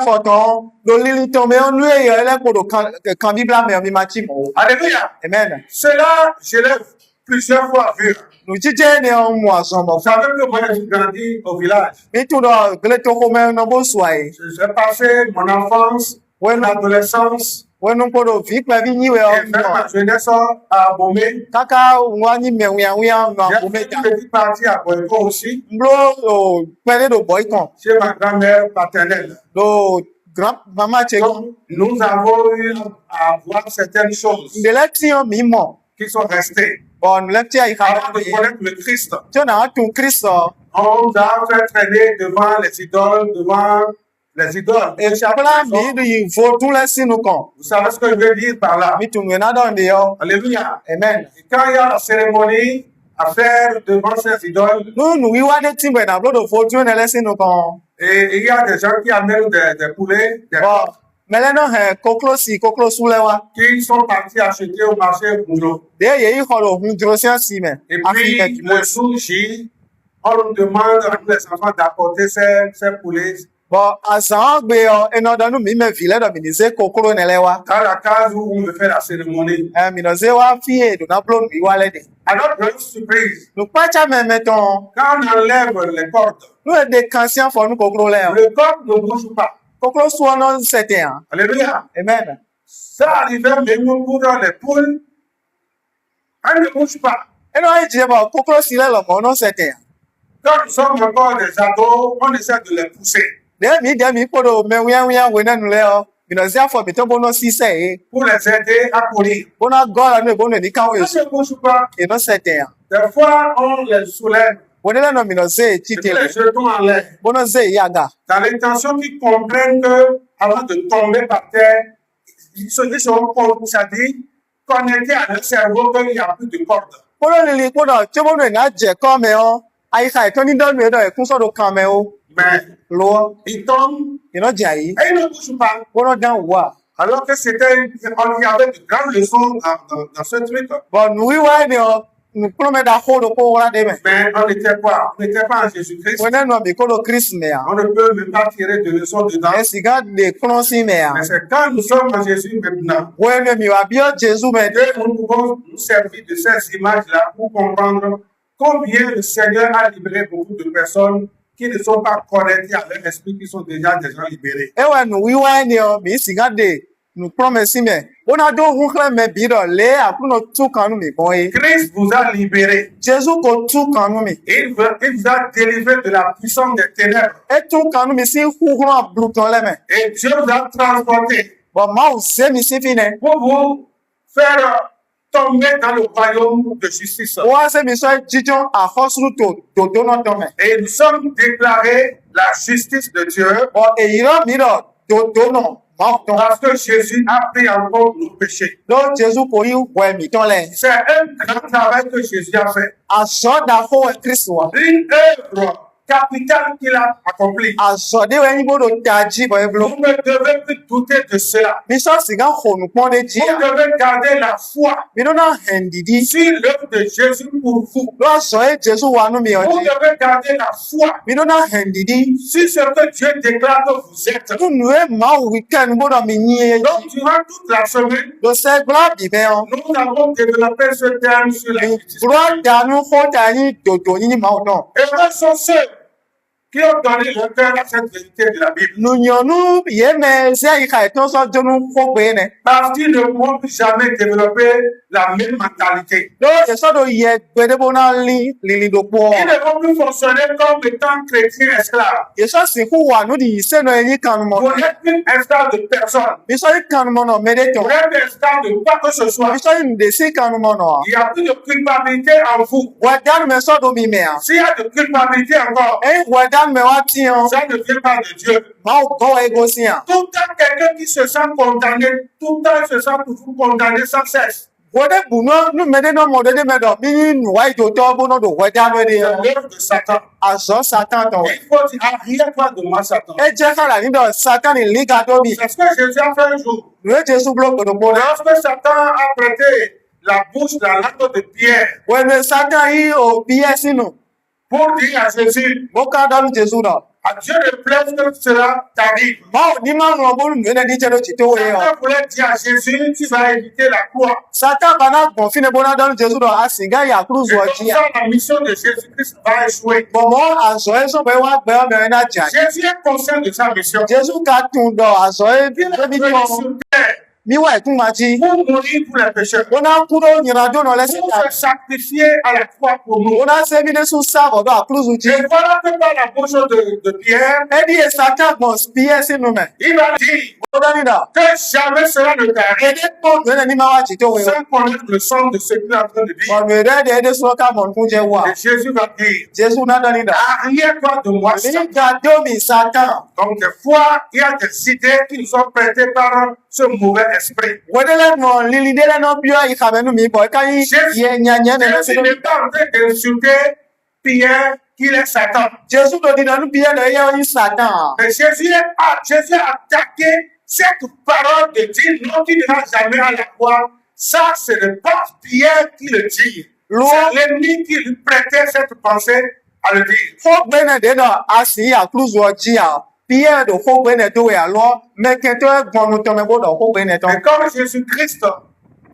Photo, le lili tombé en lui, il est pour le candy blanc, mais il m'a dit, Alléluia. Amen. Cela, je l'ai plusieurs fois vu. Nous disons, moi, son Vous savez que moi, j'ai grandi au village. mais tout le temps, comme un beau soir. J'ai passé mon enfance, mon adolescence, Ouais, non, pour le vite, ma vie, et même ma jeunesse à Bomé. Kaka, moi, ni me, oui, J'ai fait une petite partie à Boyko aussi, Blo, père de boycott. chez ma grand-mère paternelle. Le grand maman, c'est Donc, nous avons eu à voir certaines choses de l'élection, mimo. qui sont restées. Bon, l'élection, il Avant de connaître le Christ, tu as tout Christ. on nous a fait traîner devant les idoles, Et chaque là, il faut tout laisser nous quand. Vous savez ce que je veux dire par là? Mais tout le monde a dans des yeux. Alléluia. Amen. Et quand il y a la cérémonie à faire devant ces idoles, Nous, il y a des teams dans le fortune, et laisser nous quand. et il y a des gens qui amènent des poulets, des Bon, mais là, non, coco sous les wa. qui sont partis acheter au marché Boulot. D'ailleurs, il y a eu le drosien si, mais. Et puis, le jour J, on nous demande à tous les enfants d'apporter ces poulets Bon, à ça, et non, dans nous, mais vilain, dans le coco, ne les wa. dans la case où on veut faire la cérémonie. Mais nous, wa, fille, nous, n'a pas de lui, l'aide. À notre grande surprise, Nous, pas de même, mettons. quand on enlève les cordes, Nous, des canciens, faut nous coco, là. le corps ne bouge pas. Coco, soit non, c'était un. Alléluia. Amen. Ça arrivait même pour les poules. Elles ne bougent pas. Et non, il dit, bon, coco, si là, le non, c'était un. Quand nous sommes encore des ados, on essaie de les pousser. Demi, pour le, mais oui, nous, là. Mais nous, il faut, mettons, bon, si c'est, Pour les aider à courir. bon, nous, bon, ni quand Elles ne bougent pas. et non, c'était un. Des fois, on les soulève, Bon, là, non, mais nous, c'est, et puis tité, les jetons en l'air. bon, nous, c'est, yaga. Dans l'intention qu'ils comprennent que, avant de tomber par terre, ils seront, c'est-à-dire, connectés à leur cerveau qu'il n'y a plus de corde. Pour le lili, pour le, tu vois, nous, n'a, j'ai comme, aïe, quand il donne, mais, qu'on soit de caméo, Mais l'eau, ils tombent et non, j'ai, et ils ne bougent pas. bon, nous, dans, wa. Alors que c'était, il y avait de grandes leçons dans ce truc. Bon, nous, ouais, nous, promet d'accord, le pauvre, là, demain. Mais on n'était pas en Jésus-Christ. On est, nous, mais, qu'on le Christ, mais, On ne peut même pas tirer de leçons dedans. et si, garde, des prononcer, mais, Mais c'est quand nous sommes en Jésus maintenant ouais, mais, va bien, Jésus, mais, que nous pouvons nous servir de ces images-là pour comprendre combien le Seigneur a libéré beaucoup de personnes qui ne sont pas connectées à leur esprit, qui sont déjà des gens libérés. et ouais, nous, oui, ouais, mais, si, garde, nous promettons, mais, on a deux roues, mais, bidon, les, après, nous, tout, quand nous, mais, bon, Christ vous a libéré. Jésus, qu'on tout, quand nous, mais, Il vous a délivré de la puissance des ténèbres. et tout, quand nous, mais, si, courant, blouton, les mains. Et Dieu vous a transporté Bon, moi, c'est, mais, c'est fini. pour vous faire tomber dans le royaume de justice. Ouais, c'est, mais, ça, disons, à force, nous, tout, notre main. Et nous sommes déclarés la justice de Dieu Bon, et il a mis, tout, non, parce que Jésus a pris en compte nos péchés. donc, Jésus, pour y, ouais, mais, ton lait. C'est un grand travail que Jésus a fait. À ça, d'accord, Christ, ouais. Une œuvre capitale qu'il a accomplie. À ça, des, ouais, niveau de tadji, ouais, Vous bleu. ne devez plus douter de cela. Mais ça, c'est quand on nous prend des dieux. Vous devez garder la foi Mais non, non, Hendidi. sur l'œuvre de Jésus pour vous. Là, ça, Jésus, ouais, nous, mais, Vous devez garder la foi mais non, non, Hendidi. sur ce que Dieu déclare que vous êtes. Nous, nous, ma week-end, nous, dans mes niais. Donc, durant toute la semaine, Le segla, bien, nous avons développé ce terme sur la justice. droit, dans nous, faut d'aller, de ni non. Et ce sont ceux qui ont donné leur cœur à cette vérité de la Bible. Nous, nous, bien, mais, c'est, il y a tout ça, de nous, faut bien, Parce qu'ils ne pourront plus jamais développer la même mentalité. donc, c'est ça, de y est, de bon, li, de poids. Ils ne vont plus fonctionner comme étant chrétiens esclaves. Et ça, c'est quoi, nous, dit, c'est, nous, y quand Vous n'êtes plus esclaves de personne. mais ça, quand nous, non, mais, Vous êtes esclaves de quoi que ce soit. mais ça, il me décide quand nous, non. Il n'y a plus de culpabilité en vous. Ouais, dans, mais ça, de mimère. S'il y a de culpabilité encore, Eh, ouais, dans, mais, ouais, tiens, ça ne vient pas de Dieu. ma, go, égocien. Tout le temps, quelqu'un qui se sent condamné, tout le temps, il se sent toujours condamné sans cesse. Ouais, bon, nous, mais, non, mon donné, mais, non, mais, ouais, de toi, bon, de, ouais, dans, mais, C'est l'œuvre de Satan. à ça, Satan, ton, Il faut dire, arrière-toi de moi, Satan. et, j'ai ça, la, ni, dans, Satan, il lit, à Tobi. C'est ce que Jésus a fait un jour. Nous, Jésus, bloque, de, bon, Lorsque Satan a prêté la bouche, la langue de Pierre, ouais, mais, Satan, il, au, pied, sinon, pour dire à Jésus, bon, quand, dans, Jésus, non. À Dieu ne plaise que cela t'arrive. Mao ni ma ŋlɔ bolu nu ene di tse ɖo tsito ye o. Satan voulait dire à Jésus, tu vas éviter la croix. Satan bana gbɔn fi ne bona dɔnu Jesu dɔ asi gã ya kuru Et zɔ comme dzi ya. ça, la mission de Jésus-Christ va échouer. Bɔbɔ azɔ ye sɔgbɔ ye wa gbɛ ɔmɛ na dza. Jésus est conscient de sa mission. Jesu ka tun dɔ azɔ ye Il est ebi venu tɔ sur terre mi wa ekun ma dzi. pour mourir pour les pécheurs. Bona ku ɖo nyina do nɔ lɛ si Pour ta. se sacrifier à la croix pour nous. Bona se mi de su sa bɔ dɔ akuru zu dzi. Et voilà que par la bouche de Pierre, Edi ye Satan gbɔn spiɛ si nu mɛ. il va dire Bona ni da. que jamais cela ne t'arrive Ede kpɔ nu ene ni ma wa tsito ye o. sans connaître le sens de ce qu'il est en train de dire. Bɔnu ɖe de ede sɔ ka mɔ nukun jɛ wa. Et Jésus va dire, Jesu na dɔ ni da. arrière-toi de moi, Satan. Mi ga do mi Satan. Donc, des fois, il y a des idées qui nous sont prêtées par ce mauvais esprit. Wedele nɔ lili de le nɔ biɔ yi xame nu mi bɔ eka yi ye nyanya ne Jésus n'est pas en train d'insulter Pierre qu'il est Satan. Jesu do di nanu biɛ le ye yi Satan. Mais Jésus a attaqué cette parole de dire non, tu n'iras jamais à la croix. Ça, ce n'est pas Pierre qui le dit. Lo C'est l'ennemi qui lui prêtait cette pensée à le dire. fo gbɛnɛ de nɔ asi akuru zɔ dzi a Pierre do fo gbɛnɛ do ya lɔ mɛ kɛntɛ gbɔnu tɔmɛ bo dɔ fo gbɛnɛ Mais tɔ. comme Jésus-Christ,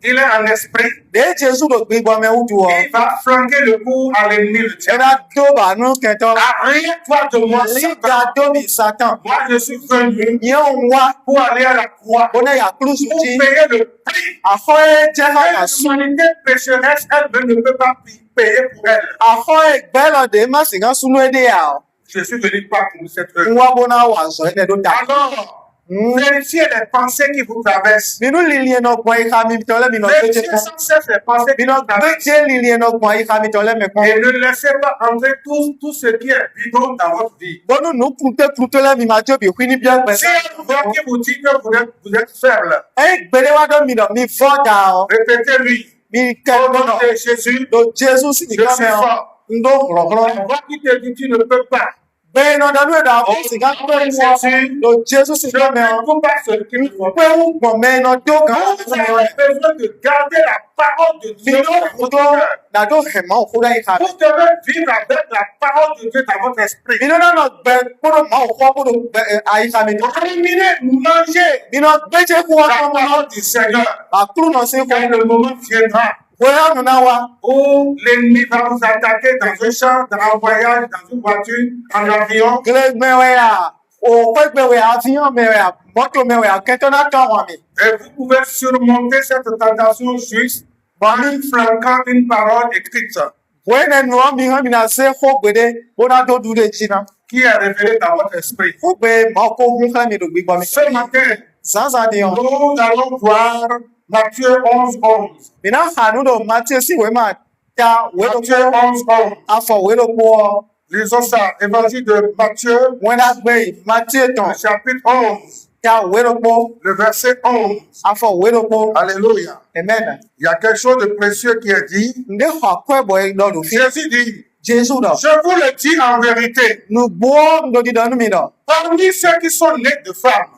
il est en esprit, De Jesu do gbi gbɔmɛ wutu wɔ. il va flanquer le coup à l'ennemi, le diable. Ɛna do ba nu kɛntɛ. Arrière-toi de moi, Li Satan. ga do mi Satan. Moi, je suis venu Nye wa pour aller à la croix, bona ya akuru zu pour dzi. payer le prix. Afɔ ye jɛ ha ka Et su. l'humanité pécheresse, elle ne peut pas payer pour elle. Afɔ ye gbɛ lɔ de ma si ka sunu ede ya o. Je suis venu pas pour cette œuvre. Nwa bona wa zɔ ene do ta. Alors, vérifiez les pensées qui vous traversent. Minu lili nɔ gbɔn yi xa mi tɔ lɛ mi nɔ Vérifiez gbɛdze kɔn. sans cesse les pensées qui Mi nɔ vous traversent. gbɛdze lili nɔ gbɔn yi xa mi tɔ lɛ mɛ kɔn. Et ne laissez pas entrer tout ce qui est bidon dans votre vie. Bɔnu nu klute lɛ mi ma dzo bi hui ni bia gbɛ. Si une voix qui vous dit que vous êtes faible, Eyi gbede wa dɔ mi nɔ mi fɔ da o. répétez-lui. Mi kɛ Au nom nɔ de Jésus, do Jesu si je nika suis mɛ o. fort. N do hlɔhlɔ. La voix qui te dit tu ne peux pas. Gbɛɛ nɔ danu yɛ da o si ka gbɛ wɔ. Do Jesu si Je nika mɛ ne o. peux pas ce qui me faut. Gbɛ wu gbɔn mɛ nɔ do kan. Vous avez besoin de garder la parole de Mi Dieu do dans votre do cœur. na do hɛmɛ o ko da yi xa mi. Vous devez vivre avec la parole de Dieu dans votre esprit. Mi do na nɔ gbɛ kpɔdɔ ma o kɔ kpɔdɔ gbɛ ayi xa mi tɔ. Terminez, mangez Mi nɔ gbɛdze ko wa la kɔn mɔ. parole du Seigneur. Akuru nɔ se Quand kɔ. le moment viendra Bonya nuna wa. où l'ennemi va vous attaquer dans un champ, dans un voyage, dans une voiture, en avion, Gele gbɛwɛ ya. O kpe gbɛwɛ ya. Avion mɛ ya. Moto mɛ ya. Kɛntɛ na tɔn wa mi. et vous pouvez surmonter cette tentation juste en lui flanquant une parole écrite Boye ne nua mi hã mi na se xɔ gbe ɖe. Bona do du ɖe dzi na. qui est révélée dans votre esprit. Xɔ gbe ma ko hu xlẽ mi do gbi gbɔ mi. Ce matin, Zãzã di hã. nous allons voir Matthieu 11:11. Mi na xa nu ɖo Matthieu si wòye ma ta wòye ɖo Matthieu kpɔ. 11:11. Afɔ wòye ɖo kpɔ. Lisons ça. Évangile de Matthieu, Wòye na gbe yi. Matthieu le tɔn. chapitre 11, Ta wòye ɖo kpɔ. le verset 11. Afɔ wòye ɖo kpɔ. Alléluia. Amen. Il y a quelque chose de précieux qui est dit. Nde xɔ akɔe bɔ ɖɔ ɖo fi. Jésus dit, Jesu ɖɔ. je vous le dis en vérité, Nugbo ŋdɔdzi ɖɔ nu mi ɖɔ. parmi ceux qui sont nés de femmes,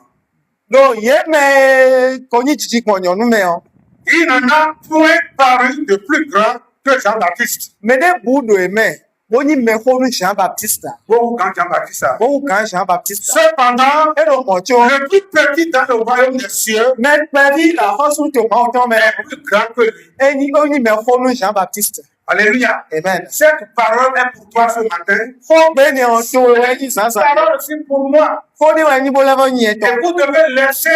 Ɖo ye me konyi dzidzi gbɔ nyɔnu me o. il n'en a point paru de plus grand que Jean-Baptiste. Me ɖe bu ɖoe me. Wonyi me xonu Jean Baptiste. Beaucoup quand Jean-Baptiste a. Wowu gã Jean Baptiste. Cependant, Eɖo mɔ tso. le plus petit dans le royaume des cieux Mekpevi le xɔsu to Mawu tɔ me. est plus grand que lui. Wonyi me xonu Jean Baptiste. Alléluia. Amen. Cette parole est pour toi ce matin. Xɔ gbe ne o to wɔ nyi zãzã. Parole aussi pour moi. Xɔ ne wɔ nyi bo lɛ fɔ nyi Et etɔ. vous devez laisser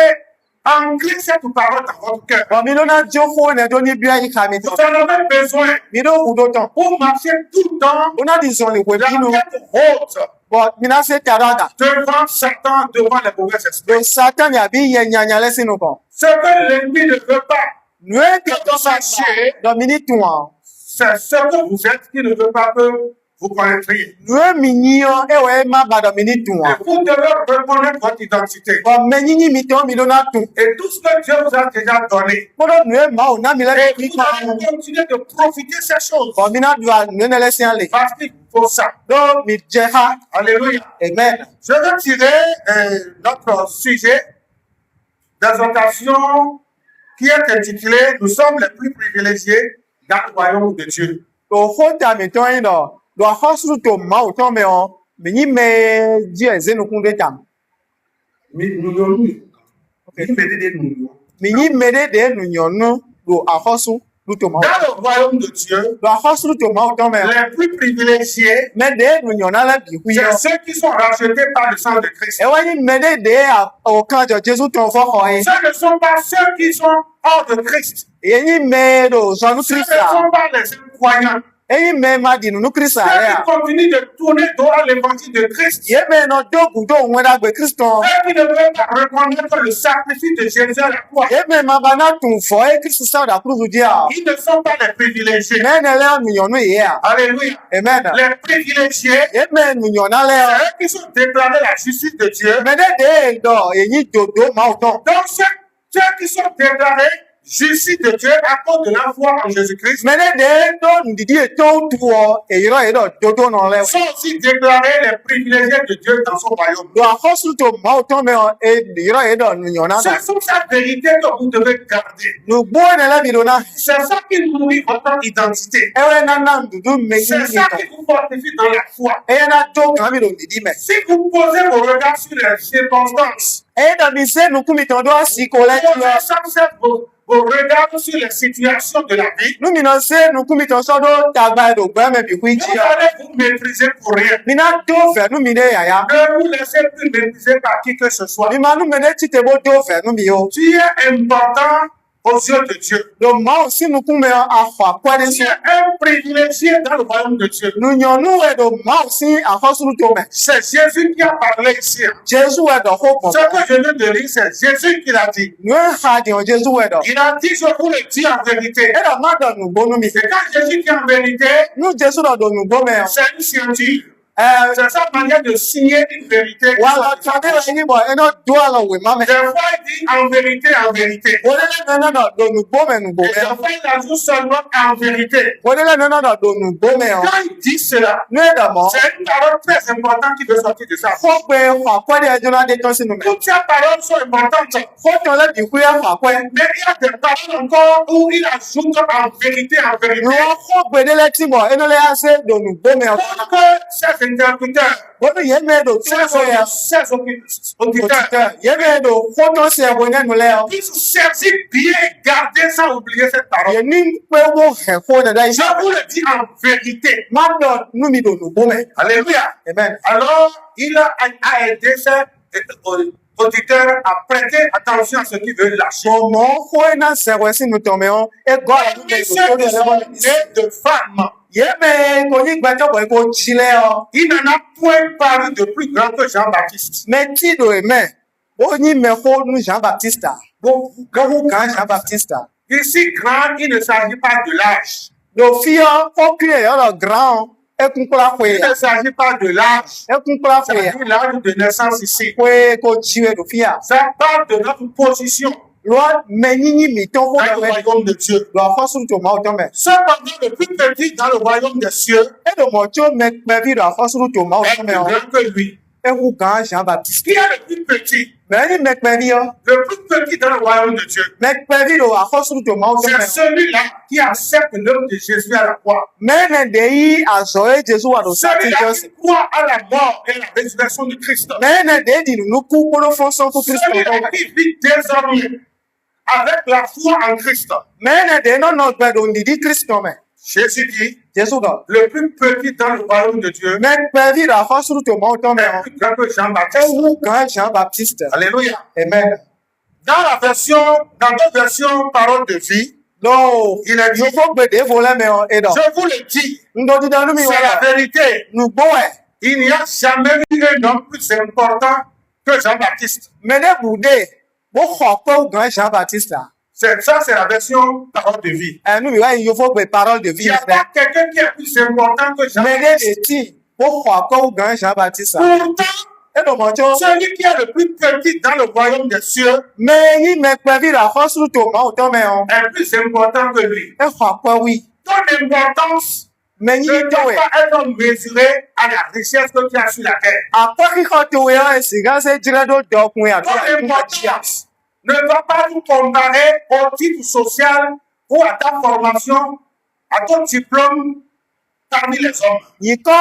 ancrer cette parole dans votre cœur. Bɔn mi ɖo na dzo xɔ ne do ni bia yi xa mi Vous tɔ. en avez besoin Mi ɖo wu ɖo tɔ. pour marcher tout le temps Wona di zɔn le ƒo la fi nu. tête haute Bɔn mi na se ta ɖo aga. devant Satan, devant les mauvais esprits. Do Satan ya bi ye nyanya lɛ sinu kɔ. Ce que l'ennemi ne veut pas, Nue ke tɔ sa Sachez, dɔ mi ni tu wa. c'est ce que vous êtes qui ne veut pas que vous connaîtriez. Nue mi nyi yɔ ewɔ ye ma ba dɔ mi ni tu Et wa. vous devez reconnaître votre identité. Bɔn mɛ nyinyi mi tɔ mi ɖo na tu. Et tout ce que Dieu vous a déjà donné. Kpɔɖɔ nue Mawu na mi lɛ Et fi vous kpa. allez continuer de profiter de ces choses. Bɔn mi na do a nue ne lɛ sia le. Parce qu'il faut ça. Do mi dze xa. Alléluia. Amen. Je vais tirer notre sujet d'exhortation qui est intitulé Nous sommes les plus privilégiés dans le royaume de Dieu. Do xɔ ta mi tɔ yi ɖɔ. Do axɔsu to Mawu tɔ me o. Minyi me ji ezenu kunde tam. Minyi mede de nunyonu do ahosu lutoma. Dans le royaume de Dieu, Do ahosu lutoma otome. les plus privilégiés, Mede nunyona la bihuyo. c'est ceux qui sont rachetés par le sang de Christ. Ewanyi mede de okanjo Jesu ton fo hoye. Ce ne sont pas ceux qui sont hors de Christ. Yenyi me do zonu Ce ne Christa. sont pas les incroyants. Eyi me ma di nunu Christa Ceux ya. qui continuent de tourner droit l'évangile de Christ. Yebe no dogu do nweda gbe Christon. Ceux qui ne veulent pas reconnaître le sacrifice de Jésus à la croix. Yebe ma bana tun fo e Christ sa da kruzu dia. Ils ne sont pas les privilégiés. Mene le nunyonu ya. Alléluia. Amen. Les privilégiés, Yebe nunyona c'est le. eux qui sont déclarés la justice de Dieu. Mede de do yenyi dodo ma oton. Donc, ceux qui sont déclarés justice de Dieu à cause de la foi en Jésus-Christ Mede de do ndidi eto tuo eyiro edo dodo no le. sont aussi déclarés les privilégiés de Dieu dans son royaume. Do ahosu to ma oton me eyiro edo nunyona. C'est sur cette vérité que vous devez garder. Nu bo ne la bidona. C'est ça qui nourrit votre identité. Ewe na na ndudu me C'est yi ça qui vous fortifie dans la foi. Eye na do kan mi do ndidi me. Si vous posez vos regards sur les circonstances, Eye da mi se nu kumi ton do asiko le ti posez lo. sans cesse vos regards sur les situations de la vie, Nu mi no se nu kumi ton so do tagba do gbe me bi ku vous ji. allez vous maîtriser pour rien. Mi na do fe nu mi de yaya. Ne vous laissez plus maîtriser par qui que ce soit. Mi ma nu me de ti te bo do fe nu mi o. Tu es important aux yeux de Dieu. Do ma o si nu kume afa kwade Tu so. es un privilégié dans le royaume de Dieu. Nu nyonu e do ma o si ahosu to me. C'est Jésus qui a parlé ici. Jesu e do ho po. Ce que je viens de lire, c'est Jésus qui l'a dit. Nu ha di o Jesu e do. Il a dit, je vous le dis en vérité. E do ma do nu bo nu mi. Et quand Jésus dit en vérité, Nu Jesu do nu bo me. c'est une signature. Eh C'est sa manière de signer une vérité. wala tade la ni bo eno do ala we ma me. Des fois, il dit en vérité, en vérité. Wodele no no do nu bo me nu bo Et des me. fois, il ajoute seulement en vérité. Wodele no no do nu bo me o. Quand il dit cela, Nu e da mo. c'est une parole très importante qui veut sortir de sa bouche. Fo pe fa kwade e jona de to sinu me. Toutes ces paroles sont importantes. Fo ton le bi ku ya fa kwe. Mais il y a des paroles encore où il ajoute en vérité, en Nu vérité. o fo gbedele ti mo eno le ase do nu bo me o. Pour que ces interlocuteurs, Bodo ye me do ti so ya. ces auditeurs Otita ye me do fo ton se bo ne nu le o. puissent saisir bien et garder sans oublier cette parole. Ye ni pe wo he fo da dai. Je vous le dis en vérité. Ma do nu mi do nu bo me. Alléluia. Amen. Alors, il a aidé ces auditeurs à prêter attention à ce qu'il veut lâcher. Mo fo na se we sinu to me o. E go ala nu me Parmi do ceux to qui le sont bo. nés de femmes, Ye me ko ni gba to bo ko chi le o. il n'en a point paru de plus grand que Jean-Baptiste. Me ti do e me. Bo ni me ko nu Jean Baptiste. Bo hu kan Jean Baptiste. Ici, grand, il ne s'agit pas de l'âge. Do fia o kire yo lo grand e kun kula Il kwe. ne s'agit pas de l'âge. E kun kula Ça kwe. dit l'âge de naissance ici. Kwe ko chiwe do fia. Ça parle de notre position Lo me ni ni mi ton ko dans da le we. royaume de Dieu. Lo afosu to ma o to me. Cependant, le plus petit dans le royaume des cieux E do mo cho me vi do afosu to ma o est to plus me o. grand que lui. E hu kan Jean Baptiste. Qui est le plus petit? Me ni me vi o. Le plus petit dans le royaume de Dieu. Me vi do afosu to ma o to me. C'est celui-là qui accepte l'œuvre de Jésus à la croix. Me ne de yi azo e Jesu wa do sa ti Celui-là Joseph. qui croit à la mort et la résurrection de Christ. Me ne de di nu ku ko no fon son ko Christ. Celui-là qui vit désormais avec la foi en Christ. Me ne de no no gbe do ndidi Christ me. Jésus dit, Jesu do. le plus petit dans le royaume de Dieu Me vi do afosu to ma o to me est o. plus grand que E Jean-Baptiste. hu kan Jean Baptiste. Alléluia. Amen. Dans d'autres versions, parole de vie, No, il a dit, yo fo gbe de vo le me o e do. je vous le dis, Ndo di danu mi c'est la wa. vérité. Nu bo e. Il n'y a jamais eu un homme plus important que Jean-Baptiste. Me ne bu de. Bo kho pe o gan Jean Baptiste. Ça, c'est la version parole de vie. E nu mi wa yo fo gbe parole de Il vie. n'y a pas quelqu'un qui est plus important que Me ne Jean-Baptiste. de ti. Bo kho pe o gan Jean Baptiste. Pourtant, E do mo cho. celui qui est le plus petit dans le royaume des cieux Me yi me pe vi la afosu to ma o to me o. est plus important que lui. E kho pe wi. Ton importance Me yi ne to doit e. pas être mesurée à la richesse que tu as sur la terre. Apa ki kho to we o si ga se jire do do kun ya. Ton importance ne doit pas nous comparer au titre social ou à ta formation, à ton diplôme parmi les hommes. Yi ko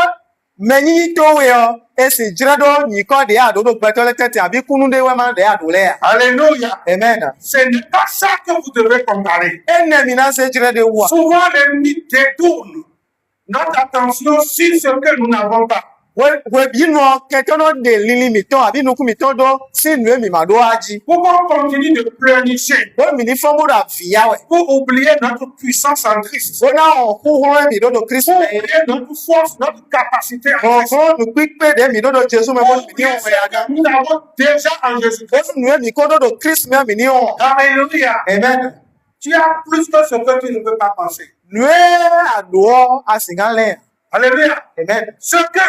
Menyi to we yo esi jredo ni ko de ado do beto le tete abi kunu de we ma de ado le. Alléluia. Amen. Ce n'est pas ça que vous devez comparer. Ene mi na se jrede wa. Souvent, l'ennemi détourne notre attention sur ce que nous n'avons pas. We bi no keke no de lili mi ton abi nuku mi ton do si nu mi ma do aji. Pourquoi on continue de pleurnicher We mi ni fomo da via we. pour oublier notre puissance en Christ, So na on ku ho mi do do Christ pour me. oublier notre force, notre capacité en Ko Christ, ko nu pipe de mi do do Jesu me pour bo mi ni oublier o ce we aga. que nous avons déjà en Jésus-Christ. Ko nu mi ko do Christ me mi ni o. Alléluia. Amen. Tu as plus que ce que tu ne peux pas penser. Nu ado asingale. Alléluia. Amen. Ce que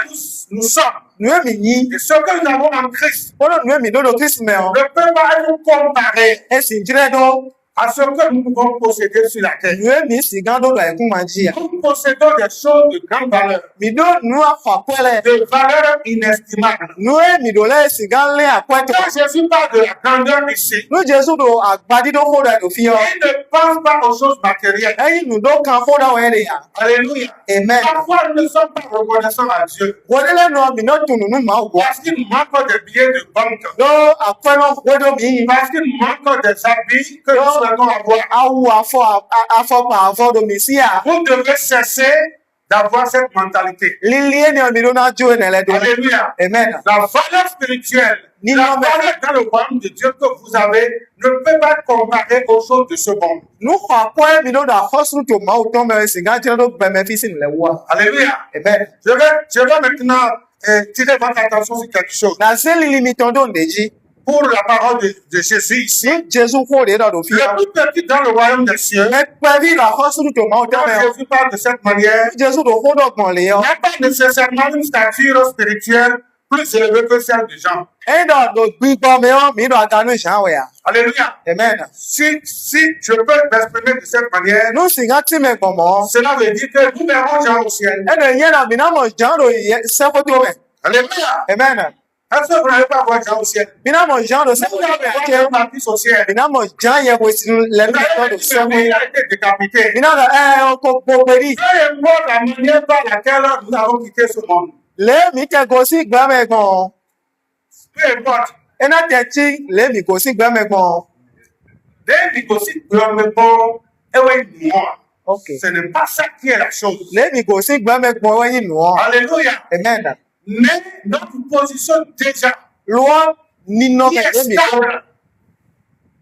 nous sommes Nu mi yi. et ce que nous avons en Christ Ko nu mi do do Christ me o. ne peut pas être comparé Esi jredo à ce que nous pouvons posséder sur la terre. nu mi sigan do do e kun manji. Nous possédons des choses de grande valeur, Mi do nu afa kwele. de valeur inestimable. Nu mi do le sigan le akwete. Quand Jésus parle de la grandeur ici, Nu Jesu do agbadi do ko da do fi o. il ne pense pas aux choses matérielles. Eyin nu do kan fo da we de ya. Alléluia. Amen. Parfois, nous ne sommes pas reconnaissants à Dieu Wodele no mi no tunu nu ma wo. parce qu'il nous manque des billets de banque, Do akweno wedo mi. parce qu'il nous manque des habits que nous souhaitons avoir. Awu afọ pa afọ do mi si a. Vous devez cesser d'avoir cette mentalité. Lili eni mi do na jo ne le do. Alléluia. Amen. La valeur spirituelle, la valeur dans le royaume de Dieu que vous avez ne peut pas être comparée aux choses de ce monde. Nu kwa kwa mi do da hosu to ma o to me sigan jre do be me fi sin le wo. Alléluia. Amen. Je vais maintenant tirer votre attention sur quelque chose. Na se lili mi ton do ndeji. Pour la parole de Jésus ici, Ni Jesu ko de do fi le o. plus petit dans le royaume des cieux, Me pe vi la hosu to ma o to quand me. Jésus parle de cette manière, Jesu do ko do gbon le yo. n'a pas nécessairement une stature spirituelle plus élevée que celle de Jean. E do gbigbo me o mi do aganu isan we ya. Alléluia. Amen. Si je peux m'exprimer de cette manière, Nu sigan ti me gbon mo. cela veut dire que nous verrons Jean au ciel. E de yen na mi na mo jan do se ko to me. Alléluia. Amen. Est-ce que vous n'allez pas voir Jean au ciel? Mi na mo jan do se Vous ko to allez me voir ake. Jean Baptiste au ciel. Mi na mo jan ye ko si le Vous mi allez to voir do se que we. il a été décapité. Mi na o ko gbogbo ri. Peu importe la manière par laquelle nous avons quitté ce monde. Le mi te go si gba me gbon. Peu importe. E na te chi le mi go si gba me gbon. Dès qu'il aussi le bon, et oui, moi. Okay. Ce n'est pas ça qui est la chose. Le mi go si gba me gbon we yin nu o. Alléluia. Amen. Mais notre position déjà Lo ni no qui me est mi. stable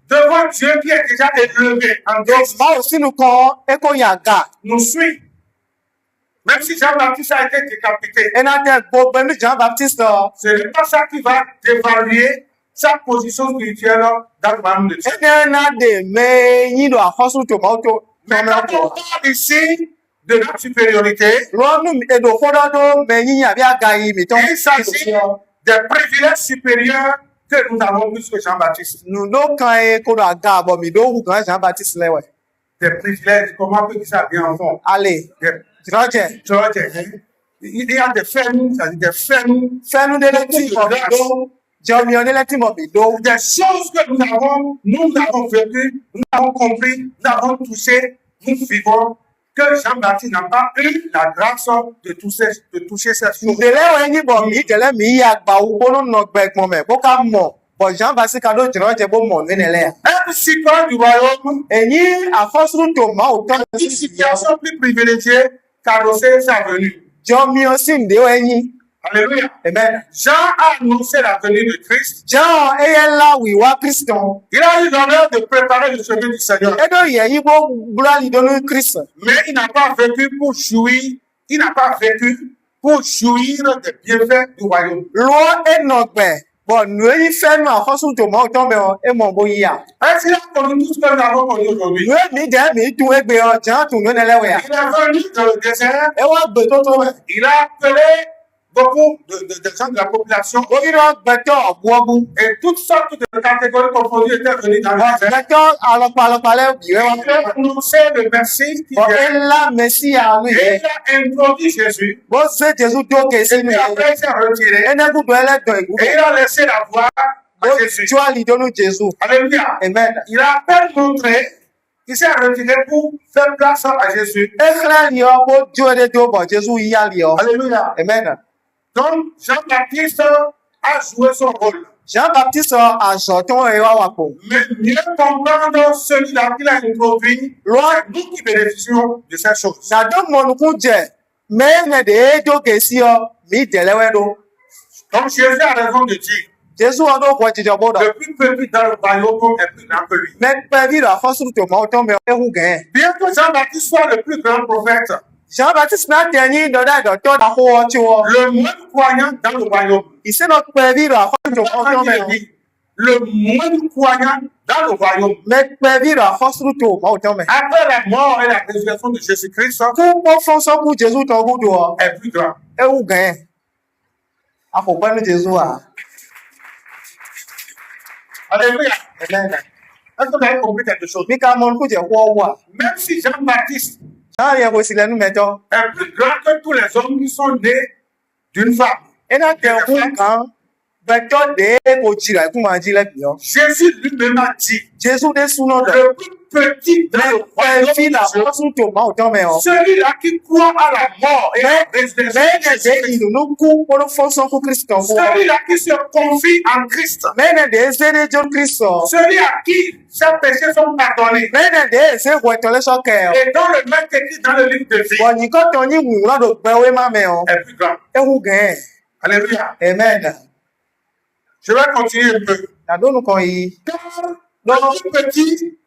devant Dieu qui est déjà élevé en Christ Ma o sinu kan e ko ya ga. nous suit. Même si Jean-Baptiste a été décapité, E na te gbogbo ni Jean Baptiste o. ce n'est pas ça qui va dévaluer sa position spirituelle dans le royaume de Dieu. E na de me yin do hosu to ma to. Mais quand on parle ici de notre supériorité, Lo nu mi e do ko do me yin abi aga yi mi to. il s'agit des privilèges supérieurs que nous avons plus que Jean-Baptiste. Nu do kan e ko do aga bo mi do hu kan Jean Baptiste le we. Des privilèges, comment on peut dire ça bien en fond? Ale. Jroje. Il y a des fermes, c'est-à-dire des fermes, Fenu de le ti mo bi do. Jomi on de le ti mo bi do. des choses que nous avons vécues, nous avons compris, nous avons touché, nous vivons, que Jean-Baptiste n'a pas eu la grâce de toucher ces choses. Ndele we ni bo mi tele mi ya gba wo ko no gbe gbon me ko ka mo. Bo Jean Baptiste ka do jroje bo mo ni le. Un citoyen du royaume, Eyin afosuru to ma o to une situation plus privilégiée qu'annoncer sa venue. Jomi o si nde o eyin. Alléluia. Amen. Jean a annoncé la venue de Christ. Jean eyela wi wa Christian. Il a eu l'honneur de préparer le chemin du Seigneur. Edo ye yi bo glali do nu Christ. Mais il n'a pas vécu pour jouir, il n'a pas vécu pour jouir des bienfaits du royaume. Lo enogbe bo nu eyin fenu afosuru to ma o to me o e mo bo ya. Est-ce qu'il a connu tout ce que nous avons connu aujourd'hui? Nu mi de mi tu egbe o Jean tu nu ne le we ya. Il est venu dans le désert, E wa gbe to to me. il a appelé beaucoup de gens de la population O ri ro gbe to obuobu. et toutes sortes de catégories confondues étaient venues dans le désert. Gbe to alopalo le bi we wa. Il a annoncé le Messie qui Bo vient. ela Mesia nu Et ye. il a introduit Jésus. Bo se Jesu do ke si Et nu puis ye. après, il s'est retiré. Ene gudo ele do igu. Et il a laissé la voie à Bo Jésus. tu ali do nu Jesu. Alléluia. Amen. Il a à peine montré qu'il s'est retiré pour faire place à Jésus. Ekra ni o bo jo de do bo Jesu yi ali o. Alléluia. Amen. Donc, Jean-Baptiste a joué son rôle. Jean-Baptiste azɔtɔn ye wa wakpo. Mais mieux comprendre celui-là qu'il a introduit, c'est nous qui bénéficions de cette chose. Nado mɔnukun jɛ mɛ ne de ye do gesi yɔ mi dɛlɛwɛ do. Donc, Jésus a raison de dire, Jesu ɔdo kɔ jijɔ bɔ dɔ. le plus petit dans le royaume est plus grand que lui. Mɛ kpɛvi do afɔsuru to ma o tɔn mɛ ehu gɛn. Bien que Jean-Baptiste soit le plus grand prophète, Jean-Baptiste n'a tɛnyi dɔ da dɔtɔ da ko ɔtsi wɔ. le moins croyant dans le royaume, Ìsèlɔ kpɛvi do afɔsuru to ma o tɔn mɛ. le moins croyant dans le royaume, Mɛ kpɛvi do afɔsuru to ma o tɔn mɛ. après la mort et la résurrection de Jésus-Christ, Kúkpɔ fɔsɔku Jesu tɔn kudu wɔ est plus grand. ehu gɛn. Akɔ pɛnu Jesu wa. Alléluia. Amen. Est-ce que vous avez compris quelque chose? Mi ka mɔnukun jɛ kɔ wa. Même si Jean-Baptiste Jean yɛ ko silɛ nu mɛ tɔ. est plus grand que tous les hommes qui sont nés d'une femme, Ena tɛ kun kan bɛtɔ de ko jira kuma ji lɛ bi yɔ. Jésus lui-même a dit, Jesu de sunɔ dɛ. le plus petit dans le royaume Kpɛvi la de Dieu, afɔsuru to ma o tɔn mɛ yɔ. celui-là qui croit à la mort et à la résurrection Mɛ de ne de Jésus-Christ, ìdùnnú kú kpɔdɔ fɔsɔku Kristu tɔn fún wa. celui-là qui se confie en Christ, Mɛ ne de eze de jo Kristu. celui à qui ses péchés sont pardonnés, Mɛ ne de eze wɛtɔlɛ sɔ kɛ yɔ. et dont le nom est écrit dans le livre de vie, Bɔn nyikɔ tɔn yi ŋun la do gbɛwe ma mɛ yɔ. est plus grand. Ehu gɛn. Alléluia. Amen. Je vais continuer un peu. Yadonu kɔn yi. Car le plus petit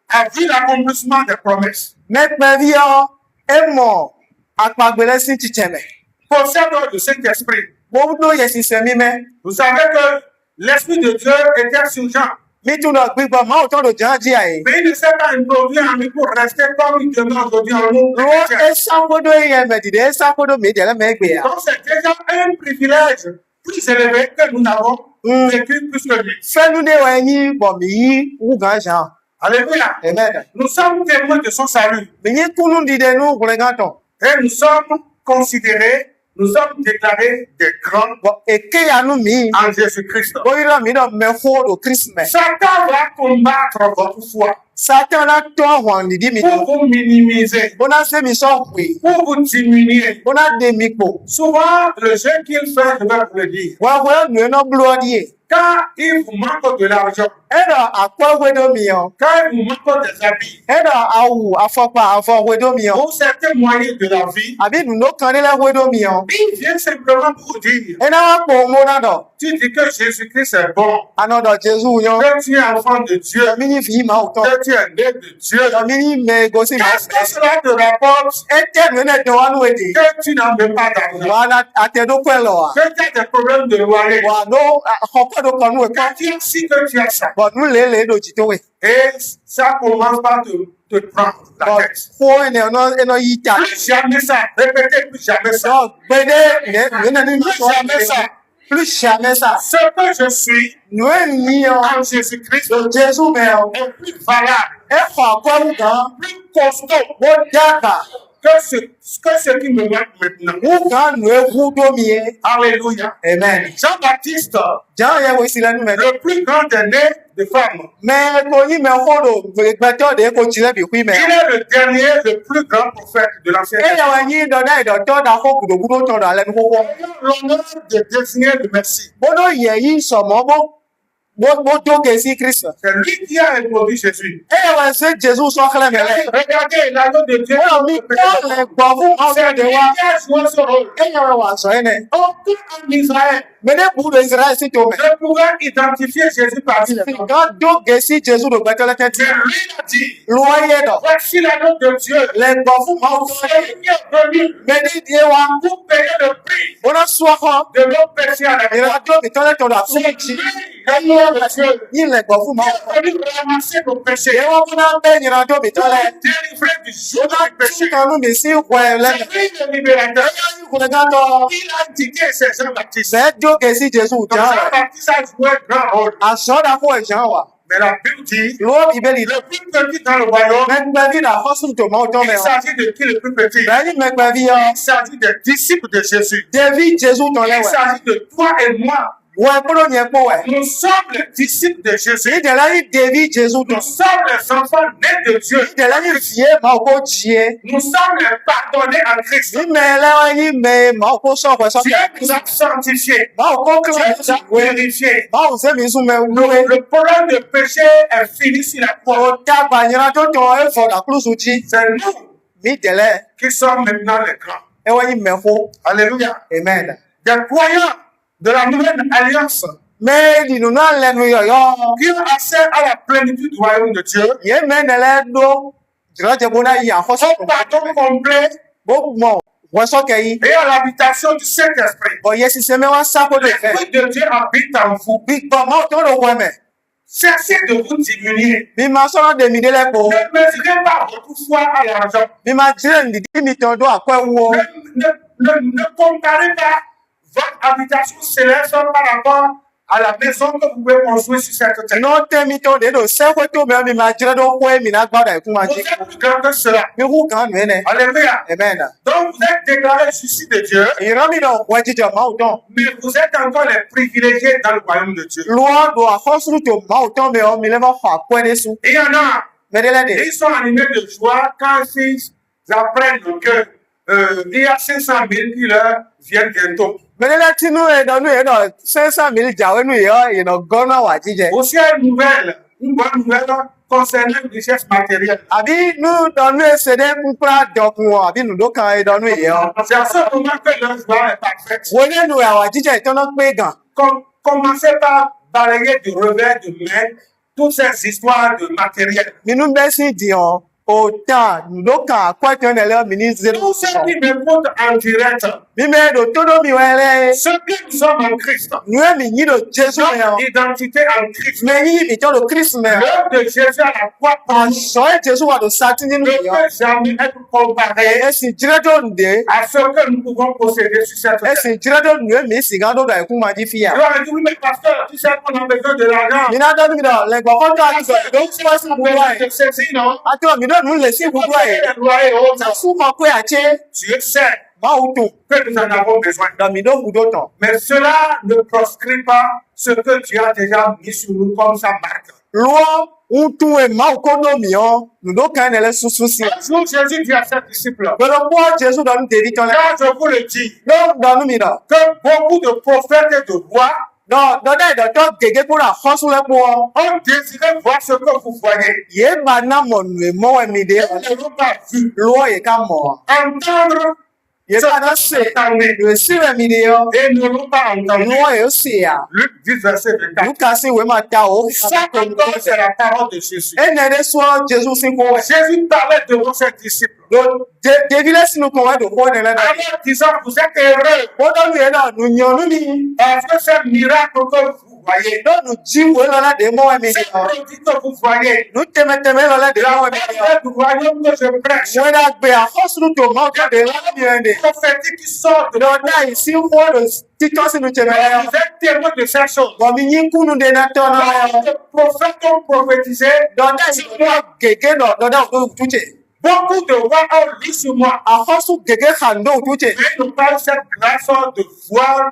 a vu l'accomplissement des promesses. Mɛ kpɛvi yɔ emɔ akpagbelɛ si titsɛ mɛ. Possède le Saint-Esprit. Gbɔdo yɛ sisɛ mi mɛ. Vous savez que l'Esprit de Dieu était sur Jean, Mi tun dɔ gbigbɔ maa o tɔn do jan di a ye. mais il ne s'est pas introduit en nous pour rester comme il demeure aujourd'hui en nous. les Lɔ chrétiens. esankodo yɛ mɛ dide esankodo mi dɛlɛ mɛ gbe ya. Donc c'est déjà un privilège plus élevé que nous n'avons vécu plus que lui. Fɛnu de wɛ nyi bɔn mi yi wu gan jan. Alléluia. Amen. Nous sommes témoins de son salut Mi yi kunu di de nu wulɛ gan tɔn. et nous sommes considérés, nous sommes déclarés des grands Bɔn eke ya nu mi. en Jésus-Christ. Oyira mi dɔ mɛ fo do Kristu mɛ. Satan va combattre votre foi Satan la tɔn hɔn didi mi pour do. vous minimiser, Bona se mi sɔn koe. pour vous diminuer. Bona de mi kpo. Souvent, le jeu qu'il fait, je vais vous le dire, Wa wɛ nu yɛ nɔ bulɔ di ye. quand il vous manque de l'argent, Ɛdɔ akpɔwe do mi yɔ. quand il vous manque des habits, Ɛdɔ awu afɔkpa afɔwe do mi yɔ. ou certains moyens de la vie, Àbí nuno kan ní lɛ we do mi yɔ. il vient simplement pour dire, Ɛna wa kpo mo na dɔ. tu dis que Jésus-Christ est bon, Anɔdɔ Jesu yɔ. que tu es enfant de Dieu, Yɔmi ni fi ma o tɔn. que tu es né de Dieu. Yɔmi ni mɛ gosi ma Qu'est-ce que fɛ. cela te rapporte Ɛtɛ nu ne dɔn wa nu edi. que tu n'en veux pas d'argent, Wa na atɛdo kɔɛ lɔ wa. que tu as des problèmes de loyer, Wa no xɔkɔ do kɔ nu que ekɔ. tu as ci, que tu as ça. Bɔn nu lele do jito we. Et ça commence par te prendre la Bɔn tête. fo ɛnɛ yi ta. Plus jamais ça, répétez plus jamais ça. Dɔn gbede nu ne ni Plus jamais ça. Plus jamais ça. Ce que je suis Nu yɛ ni yɔ. en Jésus-Christ Do Jesu mɛ yɔ. est plus valable, Ɛfɔ akɔlu kan. plus costaud Mo daka. que ce qui me manque maintenant. Wu kan nu ewu do mi ye. Alléluia. Amen. Jean-Baptiste, Jan yɛ we si lɛ nu mɛ. le plus grand des nés de femmes, Mɛ ko yi mɛ ko do gbɛtɔ de ko tsi lɛ bi kui mɛ. il est le dernier, le plus grand prophète de l'Ancien E Testament. yɛ wɛ nyi dɔ da yi dɔ tɔ da ko gudogudo tɔ do alɛ nu koko. Ayant l'honneur de désigner le Messie. Bodo yɛ yi sɔmɔ bo do kesi Kristu. C'est lui qui a introduit Jésus. E yɛ wɛ se Jesu sɔ xlɛ mɛ lɛ. Regardez l'agneau de Dieu. Wọ́n mi kọ́ lẹ gbọ́ fún C'est ọ̀sẹ̀ lui de qui wa. a joué ce rôle. E yɛ wɛ wa sɔ yɛ nɛ. Aucun en Israël Mɛ ne bu do Israɛl si to mɛ. ne pourrait identifier Jésus parmi les hommes. Ka do kesi Jesu do gbɛtɔ lɛ tɛ ti. Mais lui a dit, Lɔ yɛ dɔ. voici l'agneau de Dieu. Lɛ gbɔ fún ọ̀sẹ̀. Celui qui est venu Mɛ ne die wa. pour payer le prix Bona sɔ kɔ. de nos péchés à la croix. Ìrìnàjò mi tọ́lẹ̀ tọ́lọ̀ C'est àfúnni lui, jí. l'agneau de Dieu, Yín lẹ gbọ́ fún qui ọ̀sẹ̀. est venu ramasser nos péchés, Ìwọ́n fún náà bẹ́ẹ̀ ìrìnàjò mi tọ́lẹ̀. délivrer du joug Bona du péché. tún kanú mi sí wẹ̀ lẹ́nu. C'est lui le libérateur. Ìkùnlẹ̀ ká tọ́. Il a indiqué c'est Jean-Baptiste. Bẹ́ẹ̀ jó kesi Jesu Donc jàn rẹ̀. Jean-Baptiste a joué un grand rôle. Àsọ̀dà fún ẹ̀jẹ̀ wa. Mais la Bible dit, Ìwọ́n ìbéèrè le plus petit dans le royaume, mẹgbẹ bí la fọsùn tó mọ ọjọ il mẹwọn s'agit de qui le plus petit? bẹẹni mẹgbẹ bí yọ Il s'agit des disciples de Jésus. david jésù tán Il lẹwẹ s'agit de toi et moi, Wọ́n gbọ́dọ̀ yẹn pọ̀ ẹ̀. Nous sommes les disciples de Jésus. Ìdẹ̀lẹ́ yìí David Jésù dùn. Nous sommes les enfants nés de Dieu. Ìdẹ̀lẹ́ yìí fìyé máa kó jìé. Nous sommes les pardonnés en Christ. Mímẹ́ ẹlẹ́wọ̀n yìí mẹ́ máa kó sọ̀kọ̀ Dieu sọ́kẹ̀. nous a sanctifiés. Máa kó Dieu kílọ̀ nous a purifiés. máa ń sẹ́mi sún mẹ́ wúwe. Le problème de péché est fini sur la croix. Ọ̀tá gbànyìnrán tó tàn ẹ́ fọ̀ dàkúrúsù jí. C'est nous Mí dẹ̀lẹ́ qui sommes maintenant les grands. ẹwọ́n yìí mẹ́fọ́. Alléluia. Amen. Des croyants de la nouvelle alliance Méjì nínú àlẹ́nu yọ̀yọ́. qui ont accès à la plénitude du royaume de Dieu. Yé mẹ́nẹ̀lẹ́ dó. Jìrọ̀jẹ̀ bó náà yìí àkọ́sọ̀ Au pardon complet bó mọ̀ wọ́n sọ́kẹ̀ yìí. et à l'habitation du Saint-Esprit. Ọ̀yẹ́ sísẹ́ mẹ́wàá sáko lè fẹ́. L'Esprit de Dieu habite en vous. Gbígbọ́ máa tó ló wọ mẹ́. Cessez de vous diminuer. Bí máa sọ̀rọ̀ dèmí délẹ̀ pọ̀. Ne mesurez pas votre foi à l'argent. Bí máa jílẹ̀ nìdí mi tán dó àpẹ́ wo. Ne comparez pas votre habitation céleste par rapport à la maison que vous pouvez construire sur cette terre. Iná tẹ́ mi tán dédò sẹ́kọ̀ tó mẹ́rin mi máa jílẹ̀ tó kó èmi náà gbọ́dọ̀ ẹ̀kú máa Vous jí. êtes plus grand que cela. Mi kú kan nù ẹnẹ. Alléluia. Amen. Donc vous êtes déclarés justice de Dieu, Ìran mi náà wọ́n jíjọ máa tán. mais vous êtes encore les privilégiés dans le royaume de Dieu. Lọ́wọ́ do àkọ́sùrù tó máa tán mi ọ́ mi lẹ́fọ̀ fà pẹ́ ní sùn. Il y en a, Mẹ́dẹ́lẹ́dẹ̀. ils sont animés de joie quand ils apprennent que il y a 500 000 qui leur viennent bientôt. Mẹ́dẹ́lẹ́ tínú ẹ̀dọ́nú yẹn náà sẹ́nsà mi jàwé nù yẹ ìnà gọ́nà wà jíjẹ. Aussi une bonne nouvelle concernant une richesse matérielle. Àbí nù dọ̀nú ẹsẹ̀dẹ́ kúkúrá dọ̀kun ọ̀ àbí nùdó kan ẹ̀dọ́nú yẹ ọ́. C'est à ce moment que leur joie est parfaite. Wọ́n lẹ́nu àwà jíjẹ ìtọ́nà pé gàn. Commencez par balayer du revers de main toutes ces histoires de matériel. Minnu bɛ si diɲɔ o tan nudo kan akɔtɔn de la mini zero Tous ceux qui m'écoutent en direct, min bɛ do todo mi wɛrɛ ceux qui nous sommes en Christ, nu ye min yi do jesu mɛ notre yan identité en Christ, mɛ yi mi tɔ do kristu mɛ yan l'œuvre de Jésus à la croix a sɔn ye jesu wa do satini ne mi yan peut jamais être comparé esi jirɛdo nu de à ce que nous pouvons posséder sur cette terre. esi jirɛdo nu ye mi sigan do da ekun ma di fi Tu yan vas me dire, oui, mais pasteur, tu sais qu'on a besoin de l'argent. mina dɔ mi dɔ lɛgbɔ kɔntɔ a ti sɔ do kuma si On a bubu besoin ye de ceci, non? a tɔ mi do nu le si bubu ye Le loyer, oh, na su ma ko ya tse Dieu sait maaw tun que nous en avons besoin. dɔ mi do budo tɔ Mais cela ne proscrit pas ce que Dieu a déjà mis sur nous comme sa marque. lɔ ŋutun ye maaw ko do mi yan nudo kan de le susu si. Un jour, Jésus dit à ses disciples, Gbọdọ̀gbọ́ Jésù dọ̀nù tèmi tán lẹ́. car je vous le dis, Dọ̀nù mi dọ̀. que beaucoup de prophètes et de rois Dọ̀dọ̀ ìdọ̀tọ̀ gègé kúrò àkọ́sùn lẹ́kọ̀ọ́. ont désiré voir ce que vous voyez. Yé ma ná mọ̀ nù mọ́ ẹ̀mí de. Ils ne l'ont pas vu. Lọ́wọ́ yẹ ká mọ̀. Entendre Yé ká ná sè. entendre. Yé sí ẹ̀mí de yọ. Et ne l'ont pas entendu. Lọ́wọ́ yóò sè ya. Luc 10, verset 24. Lùkà sí ìwé máa ta o. Ça encore, c'est la parole de Jésus. Ẹnì ẹ̀dẹ́ sọ Jésù sí kó wẹ̀. Jésus parlait devant ses disciples. Dèbí lẹ́sìn kò wẹ́ dò kó ní lẹ́nu. Alors, disant, vous êtes heureux Ó dọ́nu yẹn náà nù yan nù mi. parce que ces miracles que vous voyez, Dọ́nu jí wé lọ́la dé mọ́ ẹ̀mí de ces yọ. produits que vous voyez, Nù tẹ́mẹ́tẹ́mẹ́ lọ́la dé mọ́ la ẹ̀mí de yọ. parole du royaume que je prêche, Wọ́n dà gbé àkọ́sùn tó mọ́ ọ̀gá de lábì ẹ̀ dè. prophétique qui sort de Dọ̀dá yìí sí wọ́ọ̀dù títọ́ sínú tẹ̀mẹ́ yọ. vous êtes témoin de ces choses. Bọ̀mí yín kúnnú de náà tọ́ náà yọ. Les prophètes ont prophétisé. Dọ̀dá yìí wọ́n gègé nọ dọ̀dá òkú túnṣe. Beaucoup de rois ont lu sur moi. Àkọ́sùn gègé kàndó túnṣe. Mais ils n'ont pas eu cette grâce de voir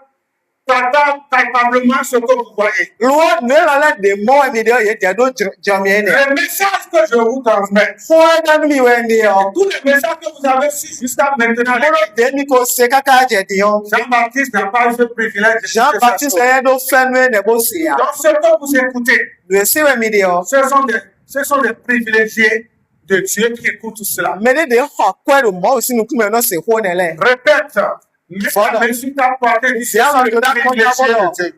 palpablement ce que vous voyez. Lọ́wọ́ nílò láti mọ́ ẹ̀mí de yẹ tẹ̀dó jọmi ẹ̀ nẹ̀. Le message que je vous transmets, Fún ẹ̀dá mi wẹ̀ ni ọ. tous les messages que vous avez su jusqu'à maintenant, Kúrò dé ní kò ṣe káká jẹ̀ dìyàn. Jean-Baptiste n'a pas eu ce privilège de Jean-Baptiste ẹ̀yẹ́ ló fẹ́nu ẹ̀ nẹ̀bó sì yà. Donc, ce que vous écoutez, Lùwẹ̀ sí ẹ̀mí de ọ. ce sont des privilégiés de Dieu qui écoutent tout cela. Mẹ́lẹ́ de xɔ kúrò mọ́ sínú kúmẹ̀ náà sì hó nẹ̀ lẹ̀. Répète, Voilà. mais sur ta portée, dis, je C'est un suis le endroit privilégié qu'on a de Dieu.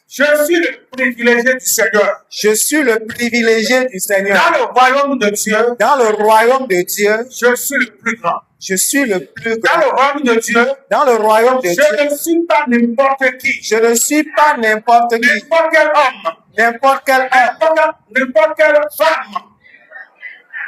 Je suis le privilégié du Seigneur. Je suis le privilégié du Seigneur. Dans le royaume de Dieu, Dans le royaume de Dieu, je suis le plus grand. je suis le plus Dans grand. le royaume de Dieu, Dans le royaume de Dieu, je ne suis pas n'importe qui. je ne suis pas n'importe qui, N'importe quel homme. n'importe quel homme. N'importe quelle femme.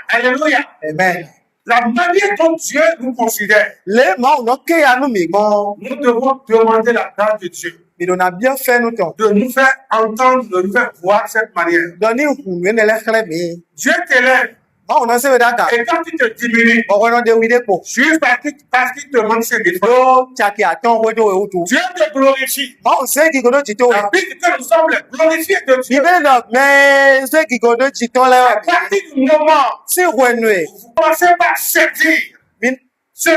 Alléluia. Amen. La manière dont Dieu nous considère, Les mots n'ont qu'à nous migrons. nous devons demander la grâce de Dieu Mais on a bien fait nous temps. de nous faire entendre, de nous faire voir cette manière. Donner une ne les crèmes. Dieu t'élève Mawu na sebe daka. Et quand il te diminue, Okono de widepo. juste parce qu'il te manque ses défauts, Do chaki aton wedo eutu. Dieu te glorifie. Mawu se kigodo chito. La Bible dit que nous sommes les glorifiés de Dieu. Bibe na me se kigodo chito À le. partir du moment Si wenwe. où vous commencez par saisir Min ce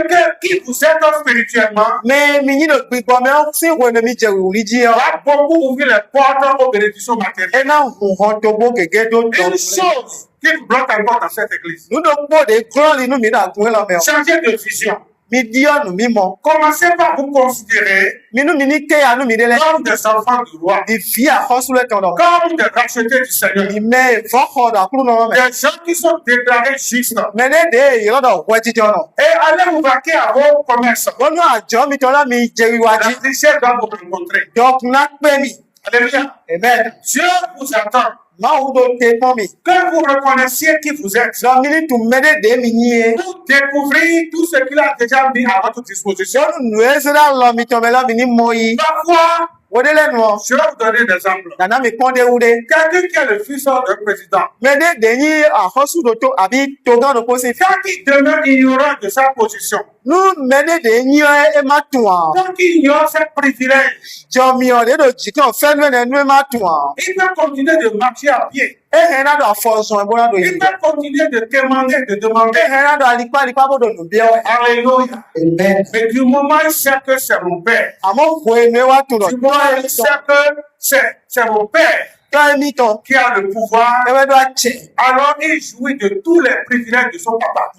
qui vous aide spirituellement, me minyi no gbigbo me si wenwe mi je uliji o. va beaucoup ouvrir les portes aux bénédictions matérielles. Ena hun to bo gege do do. Une chose qui nous bloque encore dans cette église, Nu do po de glory nu mi da kun la me. changer de vision. Mi di onu mi mo. Commencez par vous considérer Minu mi ni ke anu mi de le. comme des enfants du roi, Di via hosule tono. comme des rachetés du Seigneur. Di me foko da kunu no me. Des gens qui sont déclarés justes. Mene de irodo weji jono. Et allez vous vaquer à vos commerces. Wonu ajo mi tola mi jeri La waji. richesse doit vous rencontrer. Donc na pe mi. Alléluia. Amen. Dieu vous attend Mawu do te pon mi. que vous reconnaissiez qui vous êtes. Donc mini tu mene de mi nie. Pour découvrir tout ce qu'il a déjà mis à votre disposition. Wonu nu esera lo mi tomela mi ni moyi. Parfois, Wodele no. je vais vous donner des exemples. Nana mi konde ude. Quelqu'un qui est le fils d'un président, Mene de ni a hosu do to abi to gan do posi. quand il demeure ignorant de sa position, Nu mene de ni e ma tuan. quand il ignore ses privilèges, Jo mi o de do jikan fe mene nu e ma tuan. il peut continuer de marcher à pied. E hena do afoso e bona do Il yi. peut continuer de demander, de demander. E hena do alipa bo do nu bi o. Alléluia. Amen. Mais du moment où il sait que c'est mon père, Amo ko enu e wa tu do. du moment où il sait que c'est mon père To e mi ton. qui a le pouvoir, E we do a che. alors il jouit de tous les privilèges de son papa.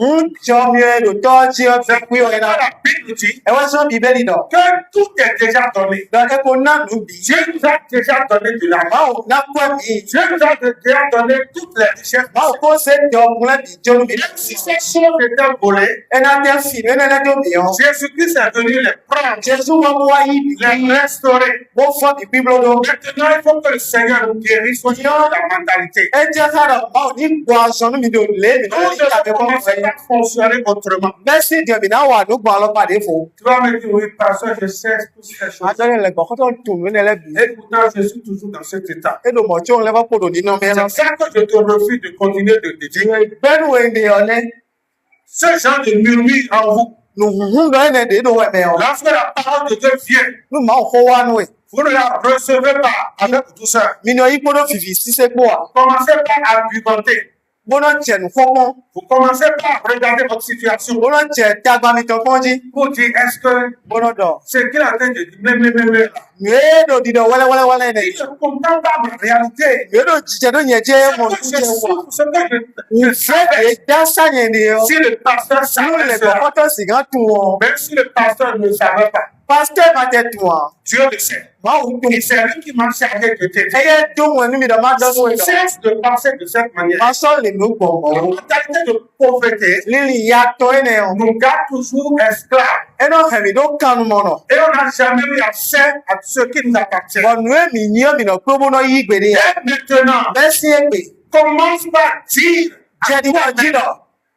Jo mi e do to ji o te pi o Dans ena. la Bible dit E wa so bibeli do. que tout est déjà donné. Donc e ko na nu bi. Dieu nous a déjà donné de l'argent. Mawu na kwa mi. Dieu nous a déjà donné toutes les richesses. Mawu ko se do kunle bi jo nu bi. Même si ces choses étaient volées, E na te fi ne na do bi o. Jésus-Christ est venu les prendre, Jesu wa mo wa yi bi. les restaurer. Mo fo bi biblo do. Maintenant, il faut que le Seigneur nous guérisse de la mentalité. E je ka do mawu ni gbo aso nu mi do le mi Nous na ni ka be devons ko commencer fe. à fonctionner autrement. Merci Dieu bi na wa nu gbo lo pade fo. Tu vas me dire, oui, pasteur, je sais toutes ces choses. Adore le gbo ko to tu mi ne le bi. Et pourtant, je suis toujours dans cet état. E do mo cho le ba podo ni no me na. C'est ça que je te refuse de continuer de dire. Benu we ndi one. Ce genre de murmure en vous, Nu hu do ene de do we me o. lorsque la parole de Dieu vient, Nu ma ho wa nu we. vous ne la recevez pas avec douceur. Mi no yi podo fifi si se po a. Commencez pas à argumenter. Bono che nu fokon. Vous commencez pas à regarder votre situation. Bono che ta gba mi to fonji. Pour dire, est-ce que Bono do. ce qu'il est en train de dire, mais, là, Nu do di do wele wele wele ne. il ne comprend pas ma réalité. Nu do jije do nye je mo Ce que je je wa. souffre, ce que Ni je fe savais. e da sa nye ni o. Si le pasteur Nu savait le cela, gbo ko to si gan tu o. même si le pasteur ne savait pas, Pasteur ma te tu o. Dieu le sait. Ma wu tu. Et c'est lui qui m'a chargé de te dire. Eye do mo nu mi do ma do nu we do. Cesse de penser de cette manière. Ma so le nu gbo La mo. mentalité de pauvreté Lili ya to ene o. nous garde toujours esclaves. E no he mi do kanu mo no. Et on n'a jamais eu accès à ce qui nous appartient. Bo nu e mi nyi o mi no pe bono yi gbede ya. Et maintenant, Besi e pe. commence par dire à Je di wa ji toi-même, do.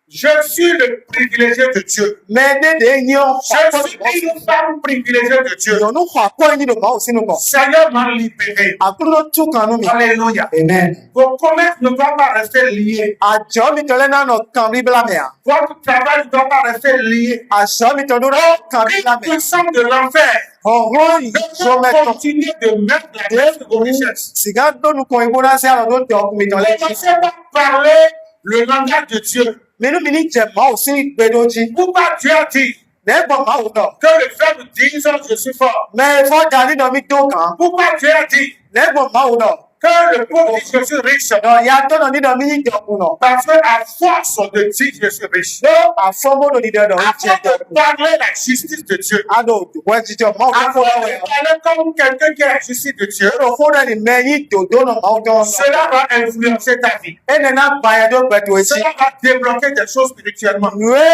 je suis le privilégié de Dieu. Me de de nyi o. Je suis une femme privilégiée de Dieu. Yo nu kwa ko ni do ma o sinu ko. Seigneur m'a libéré. Akuro tu kanu mi. Alléluia. Amen. Vos commerces ne doivent pas rester liés. Ajo mi tole na no kan bibla me a. Votre travail ne doit pas rester lié. Aso mi tole na kan bibla Une me. puissance de l'enfer. Ọ̀rọ̀ yìí so Ne mẹ́tọ̀. continuez de mettre la tête aux richesses. Sìgá dónú kan ìgbóná sí àrùn tó tẹ ọkùnrin tán lẹ́yìn. Commencez par parler le langage de Dieu. Nínú mi ní jẹ̀mọ́ ò sí ìgbẹ́dọ́jì. Pourquoi Dieu a dit Lẹ́gbọ̀n máa wò náà. que les femmes disent je suis fort? Mẹ́fọ́ darí náà mi tó kàn án. Pourquoi Dieu a dit Lẹ́gbọ̀n máa wò náà. que le pauvre dit je suis riche? Ọ̀ya tọ́nà nínú mi ní ìjọkùn náà. Parce que à force de dire je suis riche, Ló àfọ́mọ́nù ní dandan à ń jẹ force de ìjọkùn. parler la justice de Dieu, Adó òdùwọ́ jíjọ máa à wò force fún de ọ̀rẹ́ ọ̀. parler comme quelqu'un qui a la justice de Dieu, Lọ́dọ̀ fún ẹni mẹ́yìn dòdó náà máa jọ wọn lọ. cela va influencer ta vie. Ẹnì náà gba ẹjọ́ gbẹ̀dọ̀ èsì. Cela va débloquer des choses spirituellement. Nùé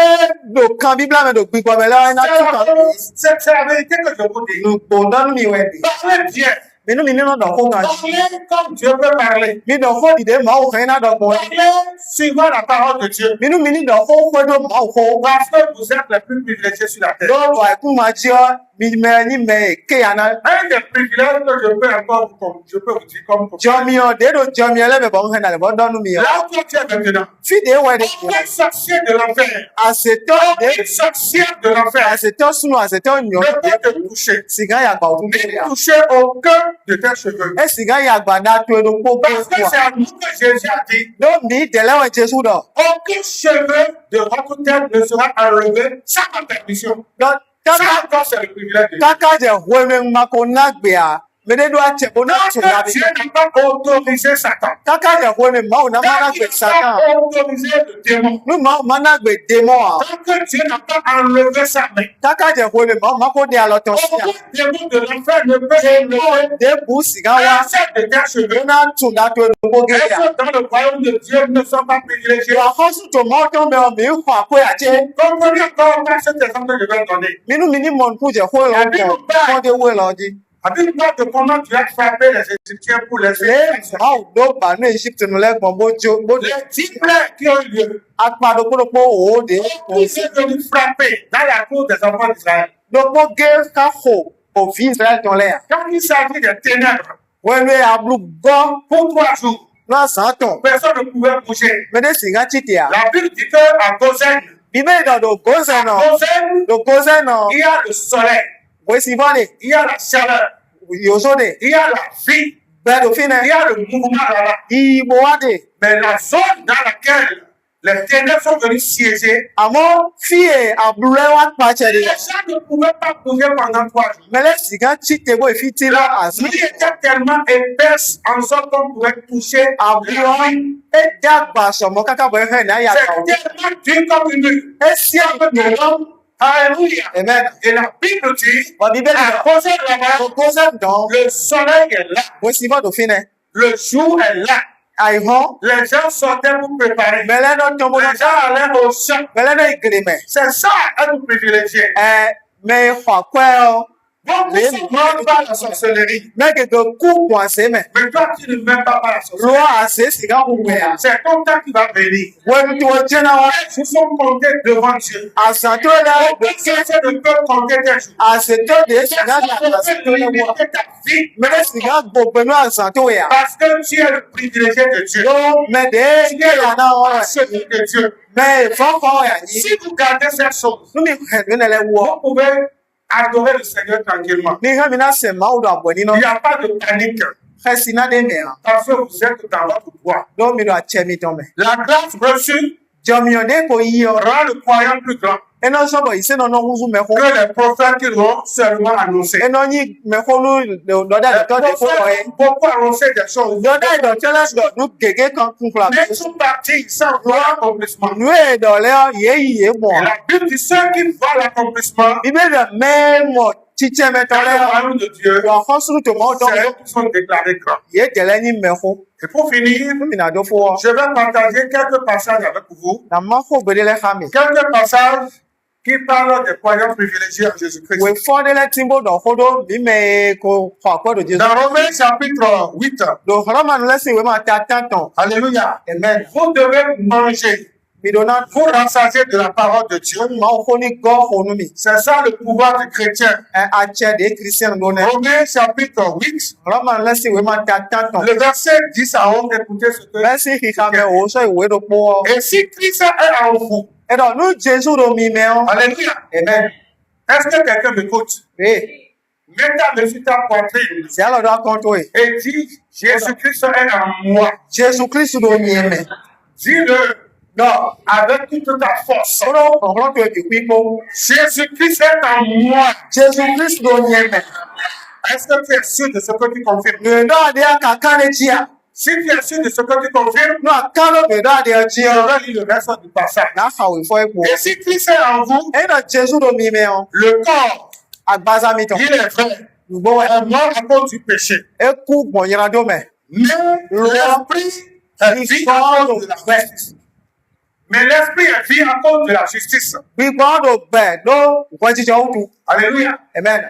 lò kan bíbélà mi lò gbígbọ́ mi lọ́wọ́ iná tó kàn mí. C'est la vérité que je vous dis. Nù gbòndọ́nù mi wẹ̀ bì. Parlez bien. Minu mini no do ko ga. Parlez comme Dieu peut parler. Mi do ko ide ma o kan na do ko. Parlez suivant la parole de Dieu. Minu mini do ko ko do ma o ko. Parce que vous êtes les plus privilégiés sur la terre. Do wa ku ma ji o mi me ni me ke ya na. Un des privilèges que je peux encore je peux vous dire comme Jomi o de do jomi ele be bo han na le bo do nu mi o. là où tu es maintenant, Fi de we de. aucun sorcier de l'enfer, Aseto aucun de sorcier de l'enfer aseto sunu aseto nyo. ne peut te toucher. Siga ya gba o Ne toucher aucun de tes cheveux. e siga ya gba na to do ko Parce que c'est à nous que Jésus a dit, do mi de le we Jesu do. aucun cheveu de votre tête ne sera enlevé sans ma permission. Do Ça kaka encore, c'est le privilège de Dieu. kaka je hweme ma ko na gbe a. Me de do a che bo na tu na Quand bi. Dieu n'a pas autorisé Satan, Kaka je hweme ma o na ma na quand il gbe n'a Satan. pas autorisé le démon, Nu ma na gbe demo a. tant que Dieu n'a pas enlevé sa main, Kaka je hweme ma ko de a lo to si a. aucun démon de l'enfer ne peut enlever De bu siga wa. un seul de tes cheveux. Na tu na to do ko ge Et ya. ceux dans le royaume de Dieu ne sont pas privilégiés. Wa ko su to mo to me o mi kwa ko ya che. Comprenez encore cet exemple que je vais donner. Minu mini mon ku je hwe lo ko. Ko de we lo ji. Avec moi de comment tu as frappé les Égyptiens pour les Le ma o do ba no Egypt no le gbon bo jo bo les 10 plaies qui ont eu lieu. apa do ko o de. Ils sont venus frapper dans la cour des enfants d'Israël. Do ko ge ka ho o fi Israel ton le. Quand il s'agit des ténèbres, We le ablu go pour 3 jours, na san ton. personne ne pouvait bouger. Me de singa chiti a. La Bible dit qu'à Gozen, Bibe do gozen no. Gozen, Do gozen no. il y a le soleil, We si bone. il y a la chaleur, Yo so de. il y a la vie, Be do fine. il y a le mouvement là-bas. I bo ade. Mais la zone dans laquelle les ténèbres sont venus siéger, Amo fie abule wa pa che de. les gens ne pouvaient pas bouger pendant 3 jours. Me le singa chiti bo fi ti la La asu. nuit était tellement épaisse en sorte qu'on pouvait toucher la nuit. E dagba so mo kaka bo he na ya ka o. C'est tellement dur comme une nuit. E si e Alléluia. Amen. Et la Bible dit, Wa Bible à do. cause là-bas, Do gozen don. le soleil est là, We si bo do fine. le jour est là. Ai ho. Les gens sortaient pour préparer. Me le no tombo na. Les gens allaient au champ. Me le no igrime. C'est ça, être privilégié. Me hwa kwe o. Beaucoup Mais- ne mangent pas la sorcellerie. Me ke do ku kwa se me. Mais toi, tu ne m'aimes pas la sorcellerie. Lo ase siga ku we a. C'est ton temps qui va venir. We tu o jena wa. Ils se sont comptés devant Dieu. Asanto la Aucun sorcier ne peut compter tes jours. asanto de siga Personne la ne peut asanto le wa. limiter ta vie Me le siga bo penu asanto ya. parce que tu es le privilégié de Dieu. Yo me de Tu ke es ya na wa. celui de Dieu. Me fo fo ya ni. Si vous gardez cette chose, Nu mi he ne le wo. vous pouvez adorer le Seigneur tranquillement. Ni ha mi na se ma o do aboni no. Il n'y a pas de panique He sina de me a. parce que vous êtes dans votre poids. Do mi do a che mi to me. La grâce reçue Jomi o de ko yi o. rend le croyant plus grand Eno so bo ise no no huzu me ko. que les prophètes qui l'ont seulement annoncé. Eno ni me ko lu do da Les to de fo o prophètes e. ont beaucoup annoncé des choses. Do da do chela do nu gege kan kun kla. Mais ils sont partis sans voir l'accomplissement. Nu e do le o ye yi ye mo. Et la Bible dit ceux qui voient l'accomplissement Bibe de me mo chiche me to dans le le o. royaume de Dieu, Do ho suru to mo do c'est eux qui sont déclarés grands. ye jele ni me ko. Et pour finir, Mi na do fo. je vais partager quelques passages avec vous. Na ma ko gbede le ha mi. Quelques passages qui parlent des croyants privilégiés en Jésus-Christ. We fo de le timbo do ho do mi me ko kwa ko do Jesu. Dans Romains chapitre 8, Do Roma nu le si we ma ta tanton. Alléluia, Amen. vous devez manger, Mi do na vous rassasier de la parole de Dieu. ma ko ni go ho nu mi. C'est ça le pouvoir du chrétien. A che de Christian do ne. Romains chapitre 8, Roma nu le si we ma ta tanton. le verset 10 à 11, écoutez ce que... Le si hi ka me o so we do po. Et si Christ est en vous, E do nu Jesu do mi me o. Alléluia, Amen. est-ce que quelqu'un m'écoute? Eh, Mets ta main sur ta poitrine si alo do konto e. et dis, Jésus-Christ est en moi. Jesu Kristu do mi me. Dis-le Do avec toute ta force. ọ̀rọ̀ tó di pípọ́. Jésus-Christ est en moi. Jesu Kristu do mi me. Est-ce que tu es sûr de ce que tu confirmes? Gbèdọ́ adé akaka ne tia. Si tu es sûr de ce que tu confirmes, Nú àkàrò gbèdọ́ adé je tia. vais lire le reste du passage. N'a kàwé fọ́ ipò. Et si Christ est en vous, Ẹ̀yin náà Jesu do mi me o. le corps, Agbaza mi tán. il est vrai, Gbogbo ẹ̀ est mort à cause du péché. ẹ kú gbọ̀nyẹ̀rà dó mẹ́. Mais l'esprit est vie à cause de la justice. Mais l'esprit est vie à cause de la justice. Gbígbọ́n do gbẹ̀ ló nǹkan jíjọ ó tu. Alléluia. Amen.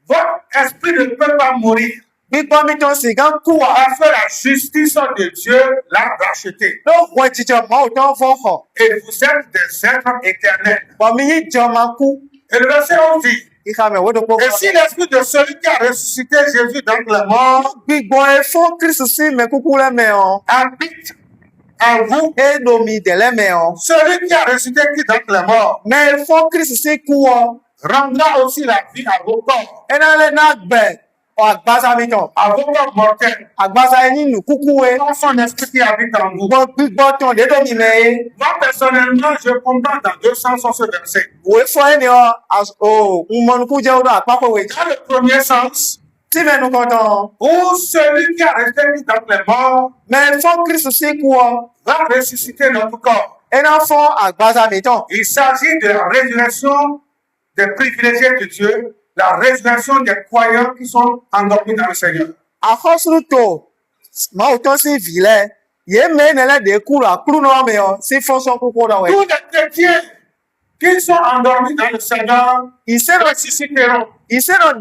Votre esprit ne peut pas mourir. gbígbọ́ mi tó sì gan kú wa. Parce que la justice de Dieu l'a racheté. ló wọ ìjìjọ mọ́ òótọ́ fọ́ hàn. Et vous êtes des êtres éternels. bọ̀ mi yí jọ máa kú. Et le verset 11 dit, ìka mi ò wọ́dọ̀ pọ̀. et si l'esprit de celui qui a ressuscité Jésus d'entre les morts gbígbọ́ ẹ fún Kristu sí mẹ́kúkú lẹ́mẹ̀ ọ́. habite en vous, é lomi dẹ̀lẹ́mẹ̀ ọ́. celui qui a ressuscité qui d'entre les morts mẹ́ fún Kristu sí kú ọ. rendra aussi la vie à vos corps, ẹnà lẹ́ náà gbẹ̀ ọ àgbàsá mi tán. à vos corps mortels, àgbàsá ẹni nù kúkú ẹ. par son esprit qui habite en vous. gbọ́ gbígbọ́ tán dédé mi mẹ́ ẹ. Moi, personnellement, je comprends dans deux sens ce verset. wòye fún ẹni ọ ńmọ̀nukú jẹ́ ọdún àpapọ̀ wẹ̀. Dans le premier sens, tí mẹ́nu kan tán. où celui qui a ressuscité d'entre les morts mẹ́ fún Kristu sí kú ọ. va ressusciter notre corps. ẹnà fún àgbàsá mi tán. Il s'agit de la résurrection des privilégiés de Dieu, la résurrection des croyants qui sont endormis dans le Seigneur. àkọsùrù tó máa tán sí ìfìlẹ̀ yé mẹ́nẹ̀lẹ́ dé kúrò àkúrú náà mi ọ sí fọ́sọ́ kúkú náà wẹ̀. Tous les chrétiens qui sont endormis dans le Seigneur ìṣẹ́nà ressusciteront.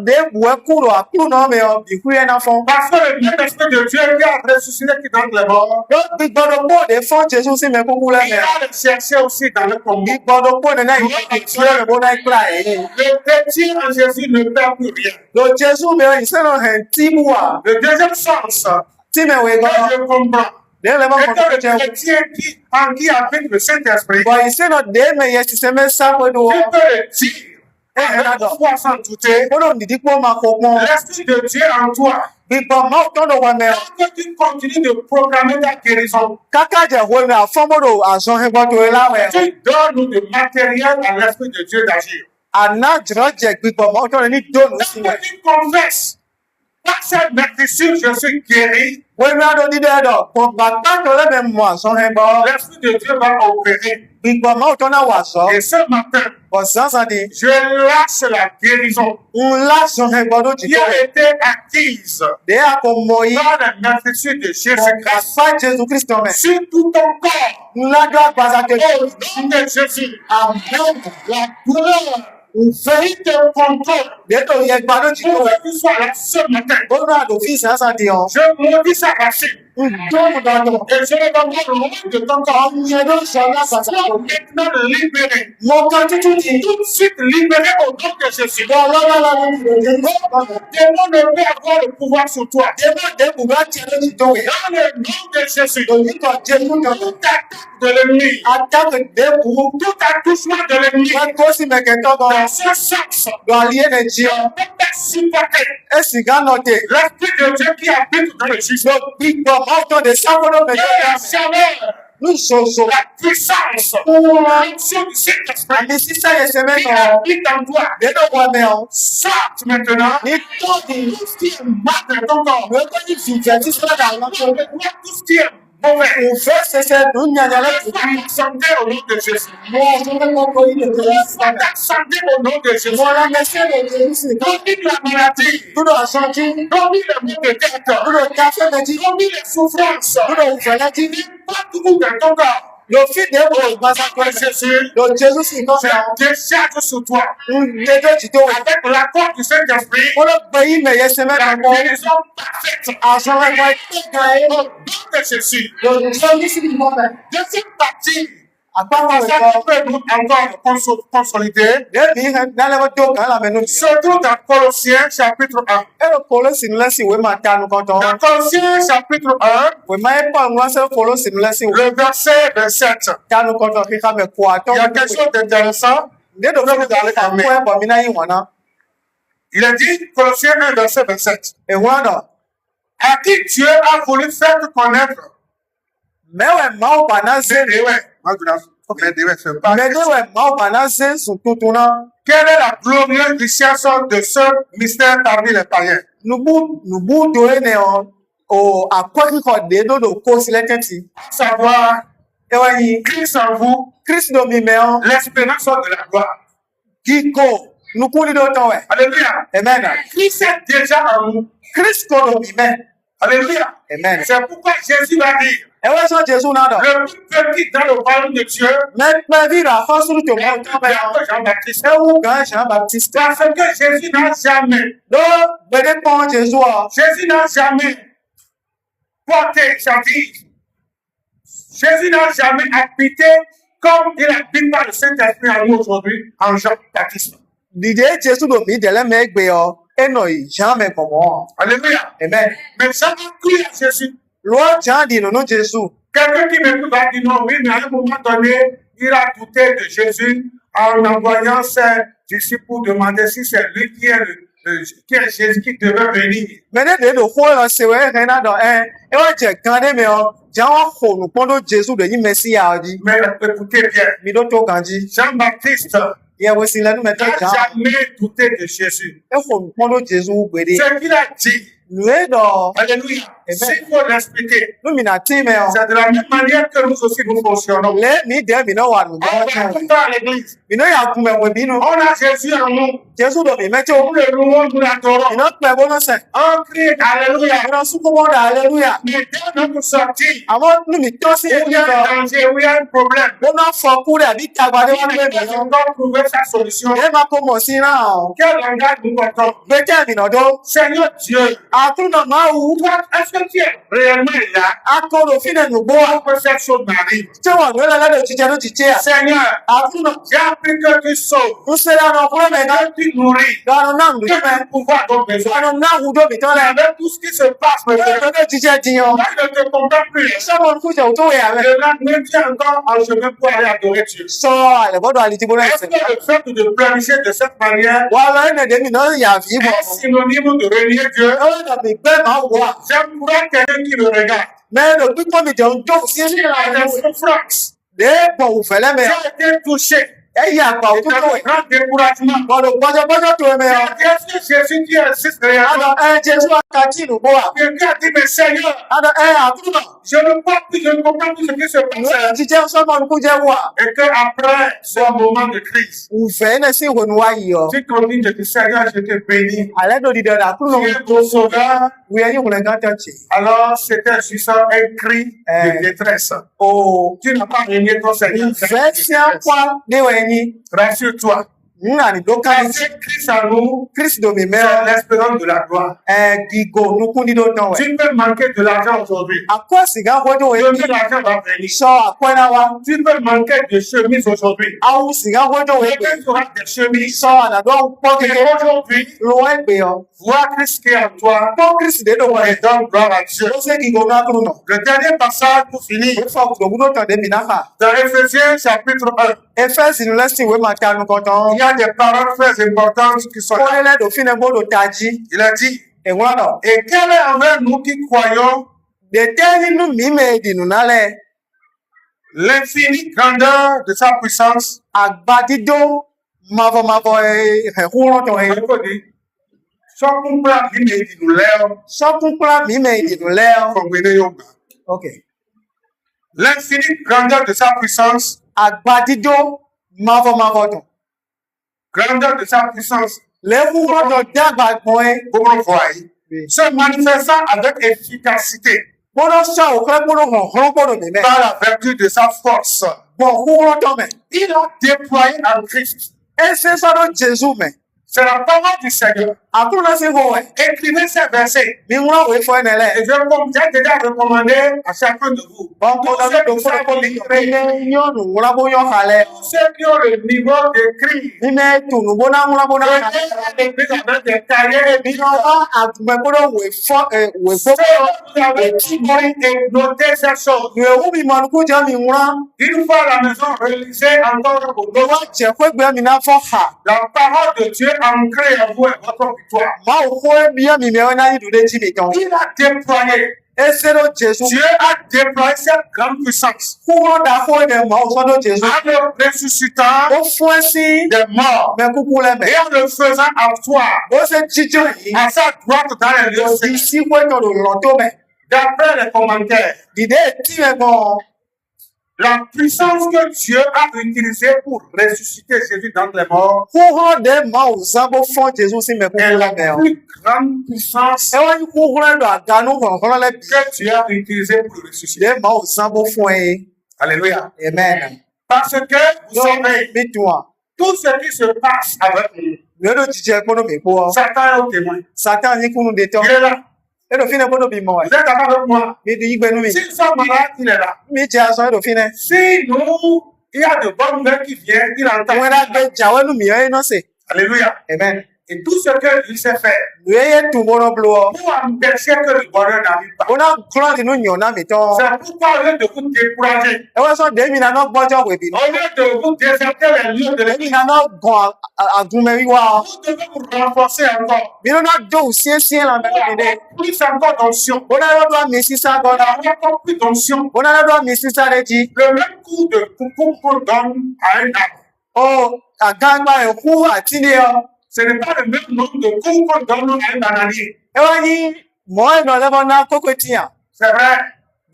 dé buwẹ́ kúrò àkúrú náà mi ọ bìkú yẹn náà fún. Parce que le même esprit de Dieu qui a ressuscité qui dans les morts, yóò gbígbọ́dọ̀ pọ̀ dé fún Jésù sí mi kúkú il lẹ́mẹ̀. va le chercher aussi dans le combat. gbígbọ́dọ̀ pọ̀ nínú ìṣẹ́ rẹ̀ bó náà kíra ẹ̀. Le chrétien en Jésus ne perd plus rien. lọ Jésù mi ìṣẹ́nà hẹ̀ tí mu wà Le deuxième sens, tí mi wẹ̀ que gan. je comprends, dé lẹ́mọ̀ est kọ́ que tó le jẹ́ chrétien en qui habite le Saint-Esprit, bọ̀ ìṣẹ́nà dé mi yẹ ṣiṣẹ́ mẹ́ sáwé ló qui wọ́. peut le dire avec foi sans douter, kódò nìdí pọ́ máa kó pọ́n. l'esprit de Dieu en toi, gbígbọ́ máa tọ́nà wà mẹ́. tant que tu continues de proclamer ta guérison, kákàjẹ̀ wo ni àfọ́mọ́dọ̀ àṣọ ẹgbọ́n tó yẹ láwẹ̀. tu donnes le matériel à l'esprit de Dieu d'agir. àná jùlọ jẹ gbígbọ́ máa tọ́nà ní dóònù Tant sílẹ̀. que tu confesses, par cette maîtrise, je suis guéri, wọ́n ní adó dídé ẹ̀dọ̀ kò bàtà tó lẹ́bẹ̀ẹ́ mọ̀ àṣọ ẹgbọ́. l'esprit de Dieu va opérer. gbígbọ́ máa tọ́nà wà sọ. Et ce matin, ọ̀sán sani je lâche la guérison ńlá sọ ẹgbọ́ ló qui jìjọ a rẹ̀. été acquise dé àpò mọ̀ yìí. par la maîtrise de Jésus-Christ àpá Jésù Kristo mẹ́. sur tout ton corps. ńlá jọ àgbàsá Au kejì. nom de Jésus, àmín. la douleur, ìfẹ́ te contrôle. détò yẹ gbà ló jìjọ Où rẹ̀. que tu sois là ce matin, ó náà lò fi ìsìn àṣà di hàn. je maudis sa racine. ǹdọ́nù dandan. Et je le demande au nom de ton corps. ọ̀nyẹ́ ló sọ lágbàsá Sois kejì. maintenant libéré. mo kan títí di. Tout de suite libéré au nom de Jésus. lọ́lọ́lọ́lọ́ ní Démon ne peut avoir le pouvoir sur toi. débù bá tiẹ̀ ló ti dówe. Dans le nom de Jésus, Lòyìnbó Jésù kan. toute attaque de l'ennemi, Attaque débù. tout attouchement de l'ennemi, Wọ́n tó sí mẹ̀kẹ́tọ́ dans gan. ce sens, Lọ àlìyé nà jí ọ. ne peut pas supporter E sì gá nọ tè. l'esprit de Dieu qui habite dans le Jésus. Lọ gbígbọ́ mọ́tò de sáfọ́dọ̀ Et la mẹ̀kẹ́tọ́. chaleur, Ní ìṣòṣò. la puissance, Fúnra. l'action du Saint-Esprit Àmì sísá yẹn ṣe qui mẹ́tọ̀. habite en toi, Dédò wọ mẹ́ ọ. sorte maintenant. Ní tóbi. Tout ce qui est mal dans ton corps, Ìwé tó ní fìfẹ́ tí sọ́dà lọ́tọ̀. tout ce qui est mauvais, Òfé ṣẹṣẹ dùn nyànyà lẹ́tù sois bí. absenté au nom de Jésus. Mo ọdún mẹ́kọ̀ọ́ kọ́ ilé tó yẹ Sois sọ́dà. absenté au nom de Jésus. Mo rà mẹ́sẹ̀ lè jẹ́ sí. Domine la maladie, Dúró ọ̀ṣọ́jú. domine le mot de tête, Dúró káfẹ́ méjì. domine les souffrances, Dúró ìfẹ̀lẹ́ jí. n'importe où dans ton corps. Lò fi débò ìgbàsá Au nom de pẹ̀lú. Jésus, Lò Jésù sì kọ́ je fẹ́ ọ. décharge sur toi Dédé jìdó. avec l'accord du Saint-Esprit Ó ló gbé yí mẹ̀yẹ ṣe la mẹ́ta kọ́. guérison parfaite. Àṣọ ẹgbẹ́ ìgbà ẹ̀. Au nom de Jésus. Lò Jésù sí ìmọ̀ bẹ̀. Deuxième partie, Àpapọ̀ ça ìkọ́. peut nous encore consolider, Débi dálẹ́wọ́ tó kàn án làmẹ́nu. se trouve dans Colossiens chapitre 1. Ẹ̀rọ Kólósì ní lẹ́sìn ìwé máa tánu kan tán. Dans Colossiens chapitre 1, Ìwé máa ń pọ̀ ń wáṣẹ́ Kólósì ní lẹ́sìn ìwé le verset 27, tánu kan tán kíkà mẹ́ kó àtọ́. il y a quelque chose d'intéressant. Dédò fún mi kàlẹ́ kà kó ẹ̀bọ̀ mi náà yìí wọ̀n náà. Il a dit, Colossiens 1, verset 27, Ìwọ́n náà. à qui Dieu a voulu faire connaître. Mẹ́wẹ̀ máa ò bàná ṣe. Mẹ́dẹ́wẹ̀ máa ò bàná ṣe sùn tuntun náà. Quelle est la glorieuse richesse de ce mystère parmi les païens? Nubu doye ne o akwakikọ de dodo kó sílẹ̀ tẹ́tì. Savoir, Ẹwà yìí, Christ en vous, Kristi domi mẹ́ ọ́. l'espérance de la gloire. Kíkó nukú lílo tán wẹ̀. Alléluia. Ẹ̀mẹ́nà. Christ est déjà en nous. Kristi kò domi mẹ́. Alléluia. Amen. C'est pourquoi Jésus va dire, Ewe so Jesu na do. le plus petit dans le royaume de Dieu, Me vi ra fa suru to mo est to plus me. grand que Jean-Baptiste. Ewu gan Jean-Baptiste. Parce que Jésus n'a jamais, Do gbede pon Jesu o. Jésus n'a jamais porté sa vie. Jésus n'a jamais habité comme il habite par le Saint-Esprit en nous aujourd'hui, en Jean-Baptiste. Dide Jesu do mi dele me gbe o. Eno yi Jean me pomo. Alléluia. Amen. Mais Jean a cru à Jésus. Lo Jean di no Jesu. Quelqu'un qui m'écoute va dire non, oui, mais à un moment donné, il a douté de Jésus en envoyant ses disciples pour demander si c'est lui qui est Jésus qui devait venir. Mene de do ho lo se we he na do e wa je kan de me o. Jean wa ho nu pon do Jesu de yi Mesia o di. Mais écoutez bien, Mi do to kanji. Jean-Baptiste Ye we sin lenu me to n'a Jean. jamais douté de Jésus. E ho nu pon do Jesu gbede. Ce qu'il a dit, Lue do. alléluia, Amen. s'il faut l'expliquer, Nu mi na ti me o. c'est de la même manière que nous aussi nous fonctionnons. Le mi de mi no wa nu do On va Jean. tout le temps à l'église. Mi no ya ku me we bi nu. On a Jésus en nous. Jesu do mi me ti Nous o. le louons, nous l'adorons. Mi no pe bo no se. On crie alléluia. Mi no su ko mo da hallelujah. Mais dès notre sortie, Àwọn nu mi to si où il e y a do. un danger, où il y a un problème, Mo na fo ku re bi tagbade wa il me a me yo. encore trouvé sa solution. E ma ko mo si na o. Quel langage nous portons? Gbete mi no do. Seigneur Dieu, Atuna ma wu. toi, est-ce que tu es réellement là Akoro fi ne nu bo. pour que cette chose m'arrive? Tí wọ́n gbé lọ́lá lè jíjẹ ló ti jẹ́ à. Seigneur, Àtúnà j'ai appris que tu sauves, ń ṣe lánàá ọkùnrin mẹ́ta. que tu nourris, Lọ́nà náà ń que dùn mẹ́. tu pouvoir donc besoin. Lọ́nà náà wù dóbi tán lẹ̀. Avec tout ce qui se passe Lọ́nà maintenant, ló jíjẹ jiyàn. moi je ne te comprends plus. Sọ́mọ ní kújẹ òtó wẹ̀ rẹ̀. Je n'admets encore en chemin pour aller adorer Dieu. Sọ àlẹ́bọ́dọ̀ àlejò náà Est-ce ẹsẹ̀. que le fait de planifier de cette manière Wà á lọ ẹ̀nà èdèmí náà yà fi bọ̀. est synonyme de renier Dieu? Lọ́nà mi bẹ́ẹ̀ máa wà. J'aimerais quelqu'un qui me regarde. Mẹ́rin òbí pọ̀ mi jẹun tó sí ní Il a ìlànà. des souffrances. Dé pọ̀ òfẹ́lẹ́ mẹ́. Tu as été touché. Ẹ yà àgbà Et òtútù dans un wẹ̀. grand découragement. Bọ̀dọ̀ gbọ́jọ́gbọ́jọ́ tó ẹ̀mẹ́ ọ. Est-ce que Jésus qui existe réellement? Àdọ̀ ẹ Jésù àkàtì ìlú bọ̀ wà. Quelqu'un a dit, mais Seigneur, Àdọ̀ ẹ àtúnà. je ne vois plus, je ne comprends plus ce qui se Lọ́nà passe. jíjẹ́ sọ́mọ ní kújẹ́ wà. Et qu'après ce moment de crise, Ùfẹ́ náà sì wò ní wá yìí ọ. tu continues de dire, Seigneur, je te bénis. Alẹ́ dò dídọ̀ dà kúrò Tu es mon sauveur. wí ẹyin wùlẹ̀ gán tẹ̀sí. Alors, c'était juste un cri de détresse. O Tu n'as pas régné ton Seigneur. ìfẹ́ sí àpá níwọ̀ ẹyin. Rassure-toi. Nna ní dókà ní Parce que Christ en nous, Kristi domi c'est mẹ́rọ. l'espérance de la gloire. Gígò nukú dídó tán wẹ̀. Tu peux manquer de l'argent aujourd'hui. Àkọ́ sìgá wọ́dọ̀ wẹ̀ Demain, ní. l'argent va venir. Sọ àkọ́ iná wa. Tu peux manquer de chemise aujourd'hui. Awu sìgá wọ́dọ̀ wẹ̀ pé. Demain, tu auras des chemises. Sọ àdàdọ́ pọ́ Et kékeré. aujourd'hui, Lọ́wọ́ ẹgbẹ́ ọ. vois Christ qui est en toi Pọ́ Kristi dédò wẹ̀. et donne gloire à Dieu. Ó ṣe gígò náà kúrò nà. Le dernier passage pour finir, Ó fọ kùdòkúdò tàn débi náà fà. dans Éphésiens chapitre 1, Efẹ́sì ní lẹ́sìn ìwé màkà ànú kọ̀tàn. il y a des paroles très importantes qui sont là. Kọ́lẹ́lẹ́ dòfin ẹ̀ gbọ́dọ̀ tají. Il a dit, Ẹ̀wọ̀n náà. et quel est envers nous qui croyons Dètè nínú mímẹ́ ìdìnnú nálẹ̀. l'infinie grandeur de sa puissance? Àgbàdídó mavọmavọ ẹ̀húnrán tọ̀ ẹ̀. Il faut dire, sọ́kúnpá nínú ìdìnnú lẹ́ọ̀ Sọ́kúnpá mímẹ́ ìdìnnú lẹ́. kọ̀gbẹ́dẹ́ yóò gbà. Ok. L'infinie grandeur de sa puissance, Àgbàdídó mavọmavọ tọ̀. grandeur de sa puissance, Lẹ́húnrán tọ̀ dàgbà gbọ́n ẹ̀. comment le voyez, se manifestant avec efficacité Gbọ́dọ̀ sọ òkúrẹ́ gbọ́dọ̀ hàn hán gbọ́dọ̀ mímẹ́. par la vertu de sa force. Gbọ̀n húnrán tọ̀ mẹ́. Il a déployé en Christ. Ẹ ṣe sọ́dọ̀ Jésù mẹ́. C'est la parole du Seigneur. Àkúrò sí hó ẹ̀. Écrivez ces versets. Mi ń rán òwe fún ẹ̀ nílẹ̀. Et j'ai déjà recommandé à chacun de vous. Bọ́ńkọ́ lọ́dọ̀ tó fún ẹ̀kọ́ mi ní yọ̀nù ńlábóyọ̀ halẹ̀. Tous ceux qui ont le niveau d'écrit, Mímẹ́ tùnú bóná ńlábóná halẹ̀. avec des cahiers et Mi náà wá àtùmẹ̀ gbọ́dọ̀ wè fọ́ wè ceux gbọ́. qui avaient écrit et noté ces choses. Ìwé mi mọ̀ nukú jẹ́ mi ńlá. Une fois à la maison, relisez encore vos Ló wá notes. jẹ́ pé gbé mi náà fọ́ hà. La parole de Dieu ancrée en vous est votre victoire. Máa wò kó bí ẹ̀mí mi ẹ̀ náà yìí dúdé jí mi tán. Il a déployé. Ẹ ṣe ló Jésù. Dieu a déployé cette grande puissance Kúrò dà fún ẹ̀ mọ̀ ọ́ sọ́dọ̀ Jésù. en le ressuscitant Ó fún ẹ sí des morts mẹ́kúkú lẹ́mẹ̀. et en le faisant asseoir Ó ṣe jíjọ́ yìí. à sa droite dans les lieux Òbí célestes. sí pẹ́tọ̀ lò lọ́ tó mẹ́. D'après les commentaires, Dìde tí ẹ gan. La puissance que Dieu a utilisée pour ressusciter Jésus d'entre les morts Kuhro de ma uzabo fon Jésus si me est kukule la me o. plus grande puissance Ewa yi kuhro do aganu honhoro le bi. que Dieu a utilisée pour ressusciter. De ma uzabo fon e. Alléluia. Amen. Parce que, vous savez, Mi tuwa. tout ce qui se passe avec nous, Lelo jije kono mi po. Satan est au témoin. Satan yi kunu de to. Il est là. Edo fine kono bi mo. Vous êtes d'accord avec moi? Mi di igbe nu mi. Si nous sommes malades, il est là. Mi je aso edo fine. Si nous, il y a de bonnes nouvelles qui viennent, il entend. Wena gbe jawe nu mi e no se. Alléluia. Amen. Et tout ce que lui sait faire Nuye tu bono blo. pour empêcher que le bonheur n'arrive pas. Ona kran di nu nyona mi to. C'est pourquoi au lieu de vous décourager, Ewa so de mi na no gbojo we bi. au lieu de vous déserter les lieux de Mi l'église, na no gon agunme wi wa. vous devez vous renforcer encore. Mi no na do sie la me mi de. Plus encore d'onction. Ona lo do mi sisa gona. Encore plus d'onction. Ona lo do mi sisa de ji. Le même coup de coucou qu'on donne à un arbre. O agagba e ku ati ni o. Ce n'est pas le même nombre de coups qu'on donne à un bananier. Ewa yi mo e no le bona koko tiyan. C'est vrai.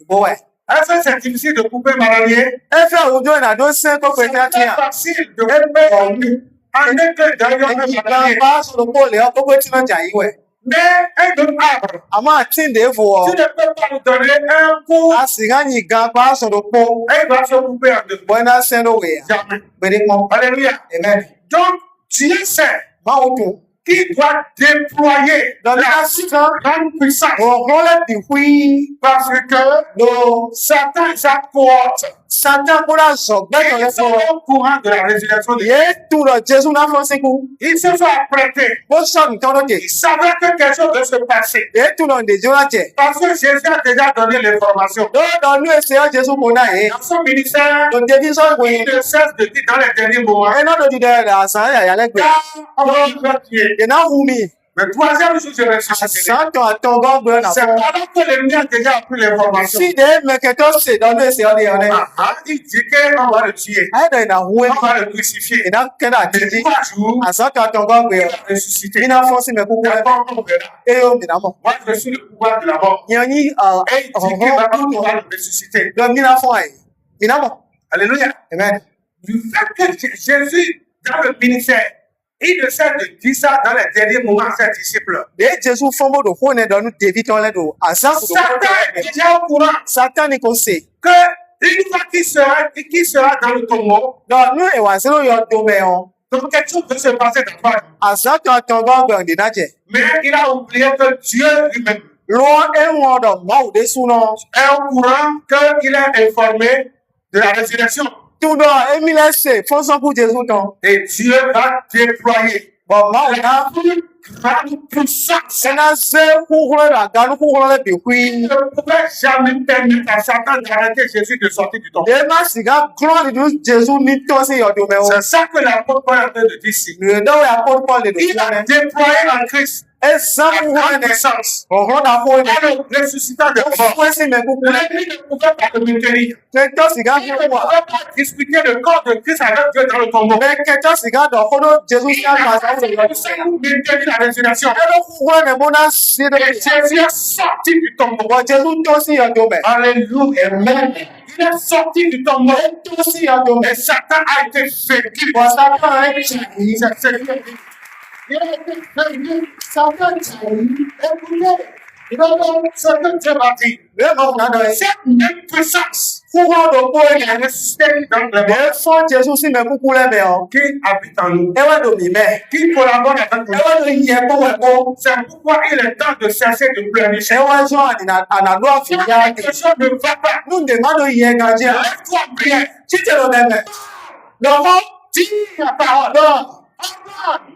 Bo we. Est-ce que c'est difficile de couper un bananier? E fe ojo na do se koko C'est très tiyan. facile de couper en que d'ailleurs un Eyi bananier. ba so lo po le o koko tiyan ja yi we. Mais un autre arbre, Ama atinde fo. tu ne peux pas lui donner un coup Asiga yi gan pa so lo po. et il va se couper en deux. Bona se no we. Jamais. Bere mo. Alléluia. Amen. Donc, Dieu sait Ma o tu. qui doit déployer Dans la l'instant, grande puissance on rôle du oui. parce que No. Satan et sa cohorte, Satan pura so gbe to le ils sont fo. au courant de la résurrection de Jésus. Ye tu lo Jésus na fo se ku. Ils se sont apprêtés. Bo so nkan lo je. Ils savaient que quelque chose devait se passer. Ye tu lo de jo la je. Parce que Jésus a déjà donné l'information. Do do nu ese o Jésus ko na e. Dans son ministère, Do de bi so we. il ne cesse de dire dans les derniers moments, E no do di de asan ya le gbe. car on va tuer. De na hu mi. Le troisième jour, je ressuscité. Asan to aton go gbe na C'est fo. pendant que l'ennemi a déjà appris l'information. Si de me ke to se do nu ese o de o de. Il dit qu'on va le tuer. Ai do na hu e. On va le crucifier. E na ke na Mais ti. 3 jours, Asan to aton go gbe. il va ressusciter. Mi na fo si me ku ku. D'abord, on verra. E yo mi na mo. Moi, je suis le pouvoir de la mort. Yan yi Et il dit qu'on va le ressusciter. do mi na fo ai. Mi na mo. Alléluia. Amen. Du fait que Jésus, dans le ministère, il ne cesse de dire ça dans les derniers moments à ses disciples. De Jésus fo mo do ko ne do nu David ton le do. Asan ko do. Satan est déjà au courant Satan ni ko se. que une fois qu'il sera dans le tombeau, Do nu e wa se lo yo do me on. donc quelque chose peut se passer dans toi. Asan to aton go gbe de na je. Mais il a oublié que Dieu lui-même Lo e won do ma o de su no. est au courant qu'il est informé de la résurrection. Tu do emi le se fo so ku Jésus ton. Et Dieu va déployer Bo ma o na la plus grande puissance. se na se ku ku la ga nu ku ku le bi Il hui. ne pouvait jamais permettre à Satan d'arrêter Jésus de sortir du tombeau. De ma siga glory du Jésus ni to se yo do me o. C'est ça que l'apôtre Paul est en train de dire ici. Le do ya Paul de do. Il a déployé en Christ Exam la ku grande ne. puissance. O ho na fo Et ne. le ressuscitant de O mort. fo se me ku ku le. L'ennemi ne pouvait pas le maintenir. Ke to siga Il ne ku pouvait wa. pas discuter le corps de Christ avec Dieu dans le tombeau. Me ke to siga do ko do Jésus Il ya a ma sa o fait yo. tout ça pour maintenir la résurrection. E do ku wa ne mo na se do. Et Jésus est sorti du tombeau. Bo Jésus to si yo do me. Alléluia. Amen. Il est sorti du tombeau. To si yo do me. Et Satan a été vaincu. Bo Satan e chi. Il a été vaincu. Satan a écoutez. Il a dit, Satan s'est battu. Le mo na do e. Cette même puissance Ku wa do ko qui e. est ressuscité dans le monde, De fo Jésus si me ku ku le me o. qui habite en nous, E wa do mi me. qui collabore avec E nous. wa do ye ko we ko. C'est pourquoi il est temps de cesser de pleurnicher. E wa so ana do afi ya Quelque chose ne va pas. nu de ma do ye ga je. Lève-toi en prière. Tite lo me me. Lo mo Dis la parole. do.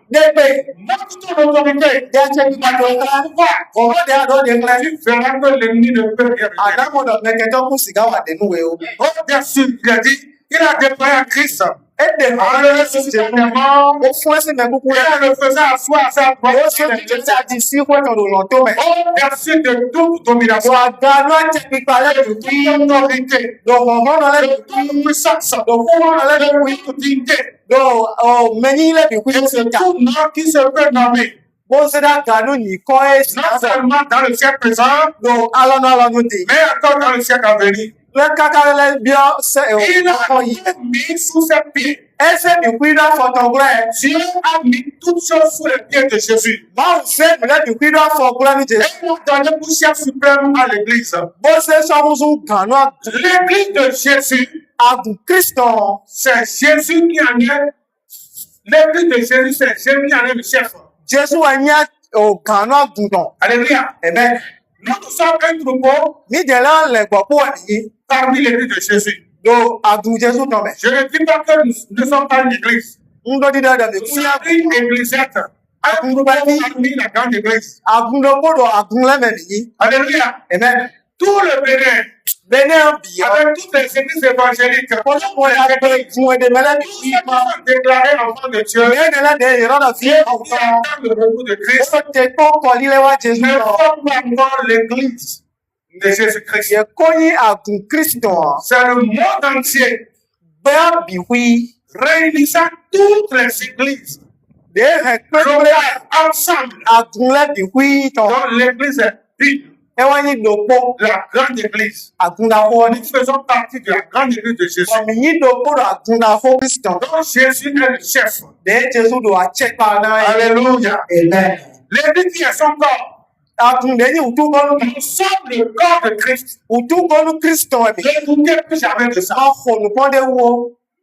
De pe. Montre ton autorité. De che ki ma do ka. O ho de ado de kle. Tu verras que l'ennemi ne peut rien. Ana mo do me ke to ku siga wa de nu we o. Oh, bien sûr, il a dit, il a déployé en Christ. E de ma En le ressuscitant des morts, o fo si me ku ku et le. en le faisant asseoir à sa O droite. se ki ta di si ko to do lo to me. Oh, merci de toute domination, Wa ga no che ki pa le du ki. toute autorité, Do ho ho no le de du toute ki. puissance, Do fu no le de du ki. toute dignité. Do o meni le du ki Et se de ta. tout nom qui se peut nommer, Bo se da ga no ni ko e si non na so. seulement dans le siècle présent, Do alo no di. mais encore dans le siècle à venir. Le caca bien, c'est Il a tout mis sous ses pieds. ese bikwida fọtọgụla Dieu a mis toutes choses sous les pieds de Jésus. ma se mele bikwida fọgụla ni Jésù Et nous donnons poussière suprême à l'église. bó ṣe sọmúsù gànú L'église de Jésus, àgùn Kristo c'est Jésus qui en est. L'église de Jésus, c'est Jésus qui en est le chef. Jésù ẹnyẹ gànú àgùntàn Alléluia. ẹbẹ Nous sommes un troupeau nídìẹlá lẹgbọpọ ẹnìyí parmi l'église de Jésus. lo àgùn Jésù tọmẹ Je ne dis pas que nous ne sommes pas une église. ńlọ dídá dàbí Nous kúnyà sommes une église. Un troupeau parmi la grande église. àgùn lọ gbọdọ àgùn lẹmẹ nìyí Alléluia. ẹbẹ Tout le Bénin, bẹnẹ bìyà avec toutes les églises évangéliques, ọlọpọ ẹgbẹ fún ẹdẹ mẹlẹ tous ceux qui sont déclarés enfants de Dieu, mẹẹdẹlẹ dẹ ìrọdà fi qui attendent le retour de Christ, ó tẹ kó kọlílẹwà Jésù ne lọ forment pas encore l'église de Jésus-Christ. yẹ kóyí àgùn Kristo C'est le monde entier bẹẹ bìwí réunissant toutes les églises dẹ hẹ pẹpẹ locales ensemble. àgùn lẹ bìwí tọ Donc l'église est une, ẹ wá yín lòpọ la grande église. àgùn làwọ ni Nous faisons partie de la grande église de Jésus. ọmọ yín lòpọ lọ àgùn làwọ Kristo Donc Jésus est le chef. dẹ Jésù lọ àchẹpà náà Alléluia. amen L'église qui est son corps. àgùn lẹyìn ùtúkọlù Nous sommes le corps de Christ. ùtúkọlù Kristo ẹbí Ne doutez plus jamais de ça. máa fọlùpọ́n dé wo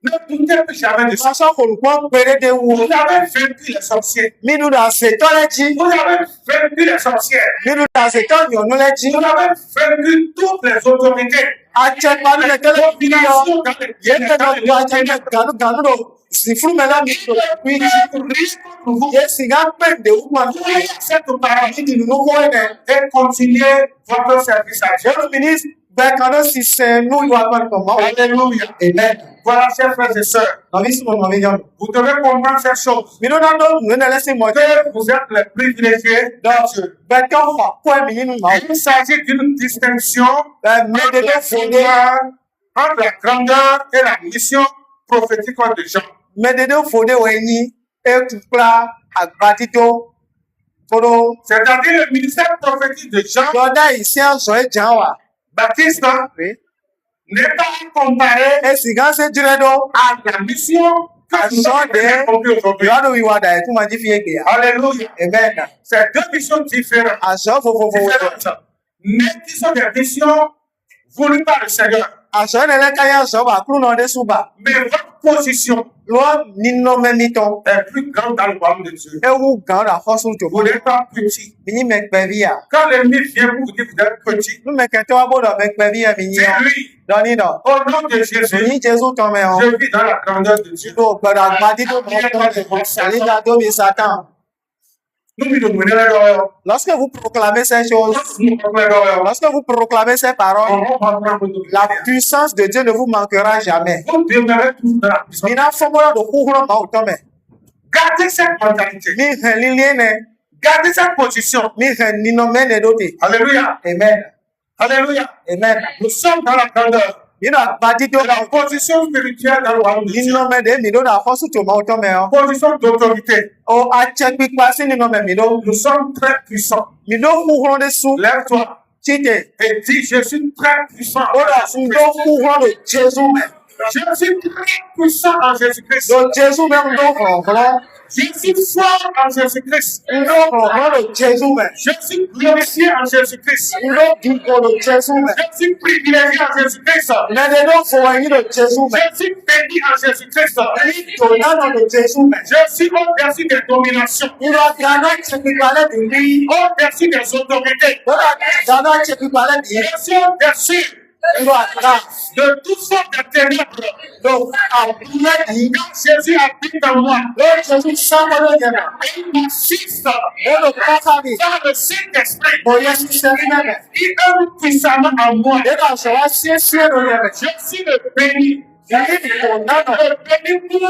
Ne doutez plus jamais de ça. máa sọ fọlùpọ́n péré dé wo Vous avez vaincu les sorciers. nínú dà ṣètọ́ lẹ́jì Vous avez vaincu les sorcières. nínú dà ṣètọ́ ìyọ̀nù lẹ́jì Vous avez vaincu toutes les autorités. àchẹpà nílẹ̀ tẹ́lẹ̀ yọ Domination dans les yẹn dans tẹ́lẹ̀ les lọ àchẹpà gànú lọ sì fún mẹ́lá mi lọ wí vous yẹ sì gá pèndé wúmọ̀ croyez cette parole nídìí nínú wọ́n ẹ̀ et continuez votre service à Dieu. yẹ́nu mi ní bẹ́ẹ̀kanná sì sẹ́ nú ìwà àgbàlùkọ̀ mọ́ Alléluia. amen Voilà, chers frères et sœurs, nàbí sùn nàbí yọ̀nù vous devez comprendre cette chose. mi ló dáná nínú ẹlẹ́sìn mọ̀ Que vous êtes les privilégiés de Dieu. bẹ́ẹ̀kẹ́ fà kó ẹ̀mí nínú màá Il s'agit d'une distinction mẹ́ẹ̀dẹ́dẹ́ fòdé entre la grandeur et la mission prophétique de Jean. mẹ́ẹ̀dẹ́dẹ́ fòdé wẹ̀nyí ètùkúra àgbàdìdó tóró C'est-à-dire le ministère prophétique de Jean lọ́dá ìsí àzọ̀ ẹ̀jà wà Baptiste n'est pas comparé èsì gán ṣe jílẹ̀ dọ́ à la mission que nous avons accomplie aujourd'hui. ìwádìí wíwá dà ẹ̀kú máa jí fi égbè yà Alléluia. amen na C'est deux missions différentes. àṣọ fòfòfò wẹ̀dọ̀ Mais qui sont des missions voulues par le Seigneur. àṣọ ẹ̀nẹ́lẹ́káyà àṣọ bà kúrò náà dé súbà Mais votre position lọ́ nínú mẹ́mítọ́ est plus grande dans le royaume de Dieu. ewu gàn rà fọ́sùn Vous jòkó n'êtes pas petit. mi ní mẹ́pẹ́ bí yà Quand l'ennemi vient pour vous dire que vous êtes petit, nú mẹ́kẹ́tẹ́ wá bọ́dọ̀ mẹ́pẹ́ bí yà mi yí c'est ọ́ lui. dọ́ní dọ̀ Au nom de Jésus, ní Jésù tọ́ mẹ́ ọ́ je vis dans la grandeur de Dieu. ló gbọ́dọ̀ àgbàdìdó mọ́ nígbà tó mi Satan. Nous nous donnons l'heure. Lorsque vous proclamez ces choses, Nous prenons l'heure. lorsque vous proclamez ces paroles, On va prendre votre la prière. puissance de Dieu ne vous manquera jamais. Vous demeurez toujours dans la puissance. Mina fomola do kuhuro ma utome. Gardez cette mentalité. Mi hen liliene, Gardez cette position. mi hen ninomene dote. Alléluia. Amen. Alléluia. Amen. Nous sommes dans la grandeur. Mina badido De la position spirituelle dans le royaume de Dieu. ninomene mi do na fosu to ma utome o. Position d'autorité. O ache pikpa si ninome mi do. Nous sommes très puissants. Mi do kuhuro de su Lève-toi chite. et dis, je suis très puissant. O da su do kuhuro de Jesu me. Je suis très puissant en Jésus-Christ. Do Jesu me ndo koro. Je suis fort en Jésus-Christ. Ndo koro de Jesu me. Je suis glorifié en Jésus-Christ. Ndo diko de Jesu me. Je suis privilégié en Jésus-Christ. Nede do fo yin de Jesu me. Je suis béni en Jésus-Christ. To nano de Jesu me. Je suis au-dessus des dominations, Ndo gana chekipale bi. au-dessus des autorités. Ndo gana chekipale bi. Je suis au-dessus Ndo atra. de toutes sortes de ténèbres. Do abule bi. Quand Jésus habite en moi, Do Jesu samolo yana. il m'assiste Do kakami. dans le Saint-Esprit. Bo yesu semene. Il œuvre puissamment en moi. De ka so wa sie no yeme. Je suis le béni. Yini ko nano. Le béni pour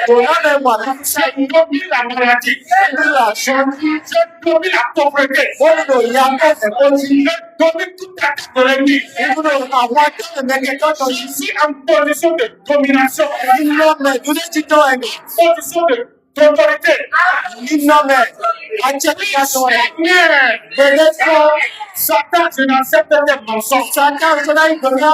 To nano mo na je domine la maladie. Ndo la shoni. Je domine la pauvreté. Bo do yame e ko ti. Je domine toute attaque de l'ennemi. Ndo awon to meke to Je suis en position de domination, Ndo me do ti to ene. position de d'autorité. Inome. Achekikaso. Seigneur, Belefo. Satan, je n'accepte tes mensonges. Satan sona igona.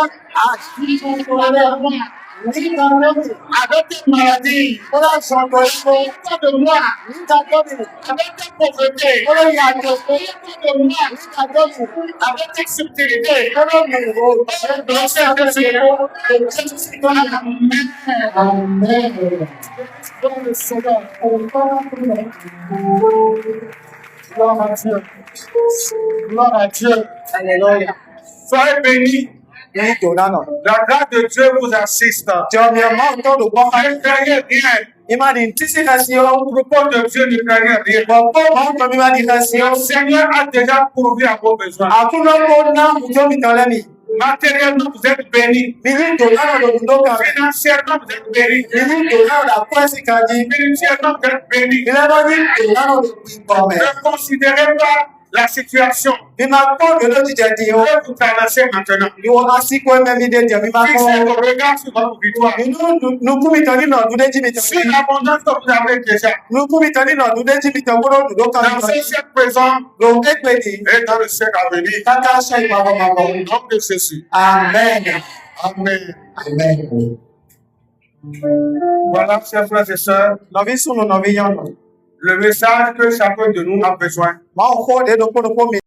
Avec tes maladies, Ola sontoifo. pas de moi, Nitadomi. avec ta pauvreté, Ola yadofo. pas de moi, Nitadomi. avec ta subtilité. Ola mugo. Blessé de Seigneur, Amen. dans le Seigneur. Gloire à Dieu. Gloire à Dieu. Alléluia. Soyez bénis. Ní Donano. La grâce de Dieu vous assiste. Jọ mi ọmọ tó lò gbọ́. Ne craignez rien. Ìmọ̀ ní tí sí kasi ó. Le peuple de Dieu ne craignez rien. Bọ̀bọ̀ mọ̀ tó mi wá ní kasi ó. Le Seigneur a déjà pourvu à vos besoins. Àkúnlọ́kọ̀ náà kò tó mi tán lẹ́mí. Matériellement, vous êtes bénis. Mi ní Donano lò ní lókàn. Financièrement, vous êtes bénis. Mi ní Donano là kú ẹ̀sìn kan jí. Spirituellement, vous êtes bénis. Ìlẹ́bọ̀ ní Donano lò gbìn pọ̀ mẹ́. Ne considérez pas la situation. Mi máa kọ́ òdòdó jíjẹ di o. Je vais vous traverser maintenant. Ìwọ máa sí kó ẹ̀mẹ́ mi dé jẹ mi máa kọ́. Fixez vos regards sur votre victoire. Inú nukú mi tán nínú ọdún déjì mi tán. Sur l'abondance que vous avez déjà. Nukú mi tán nínú ọdún déjì mi tán gbọ́dọ̀ dùn lókàn Dans mi ce tán. siècle présent Lòun égbè ní. et dans le siècle à venir. Káká ṣe ìpàgọ́ pàgọ́. Au nom de Jésus. Amen. Amen. Amen. Voilà, chers frères et sœurs, Nọ̀ví súnmù nọ̀ví yọ̀nù. le message que chacun de nous a besoin. Máa ń kó òde dókòdókò mi.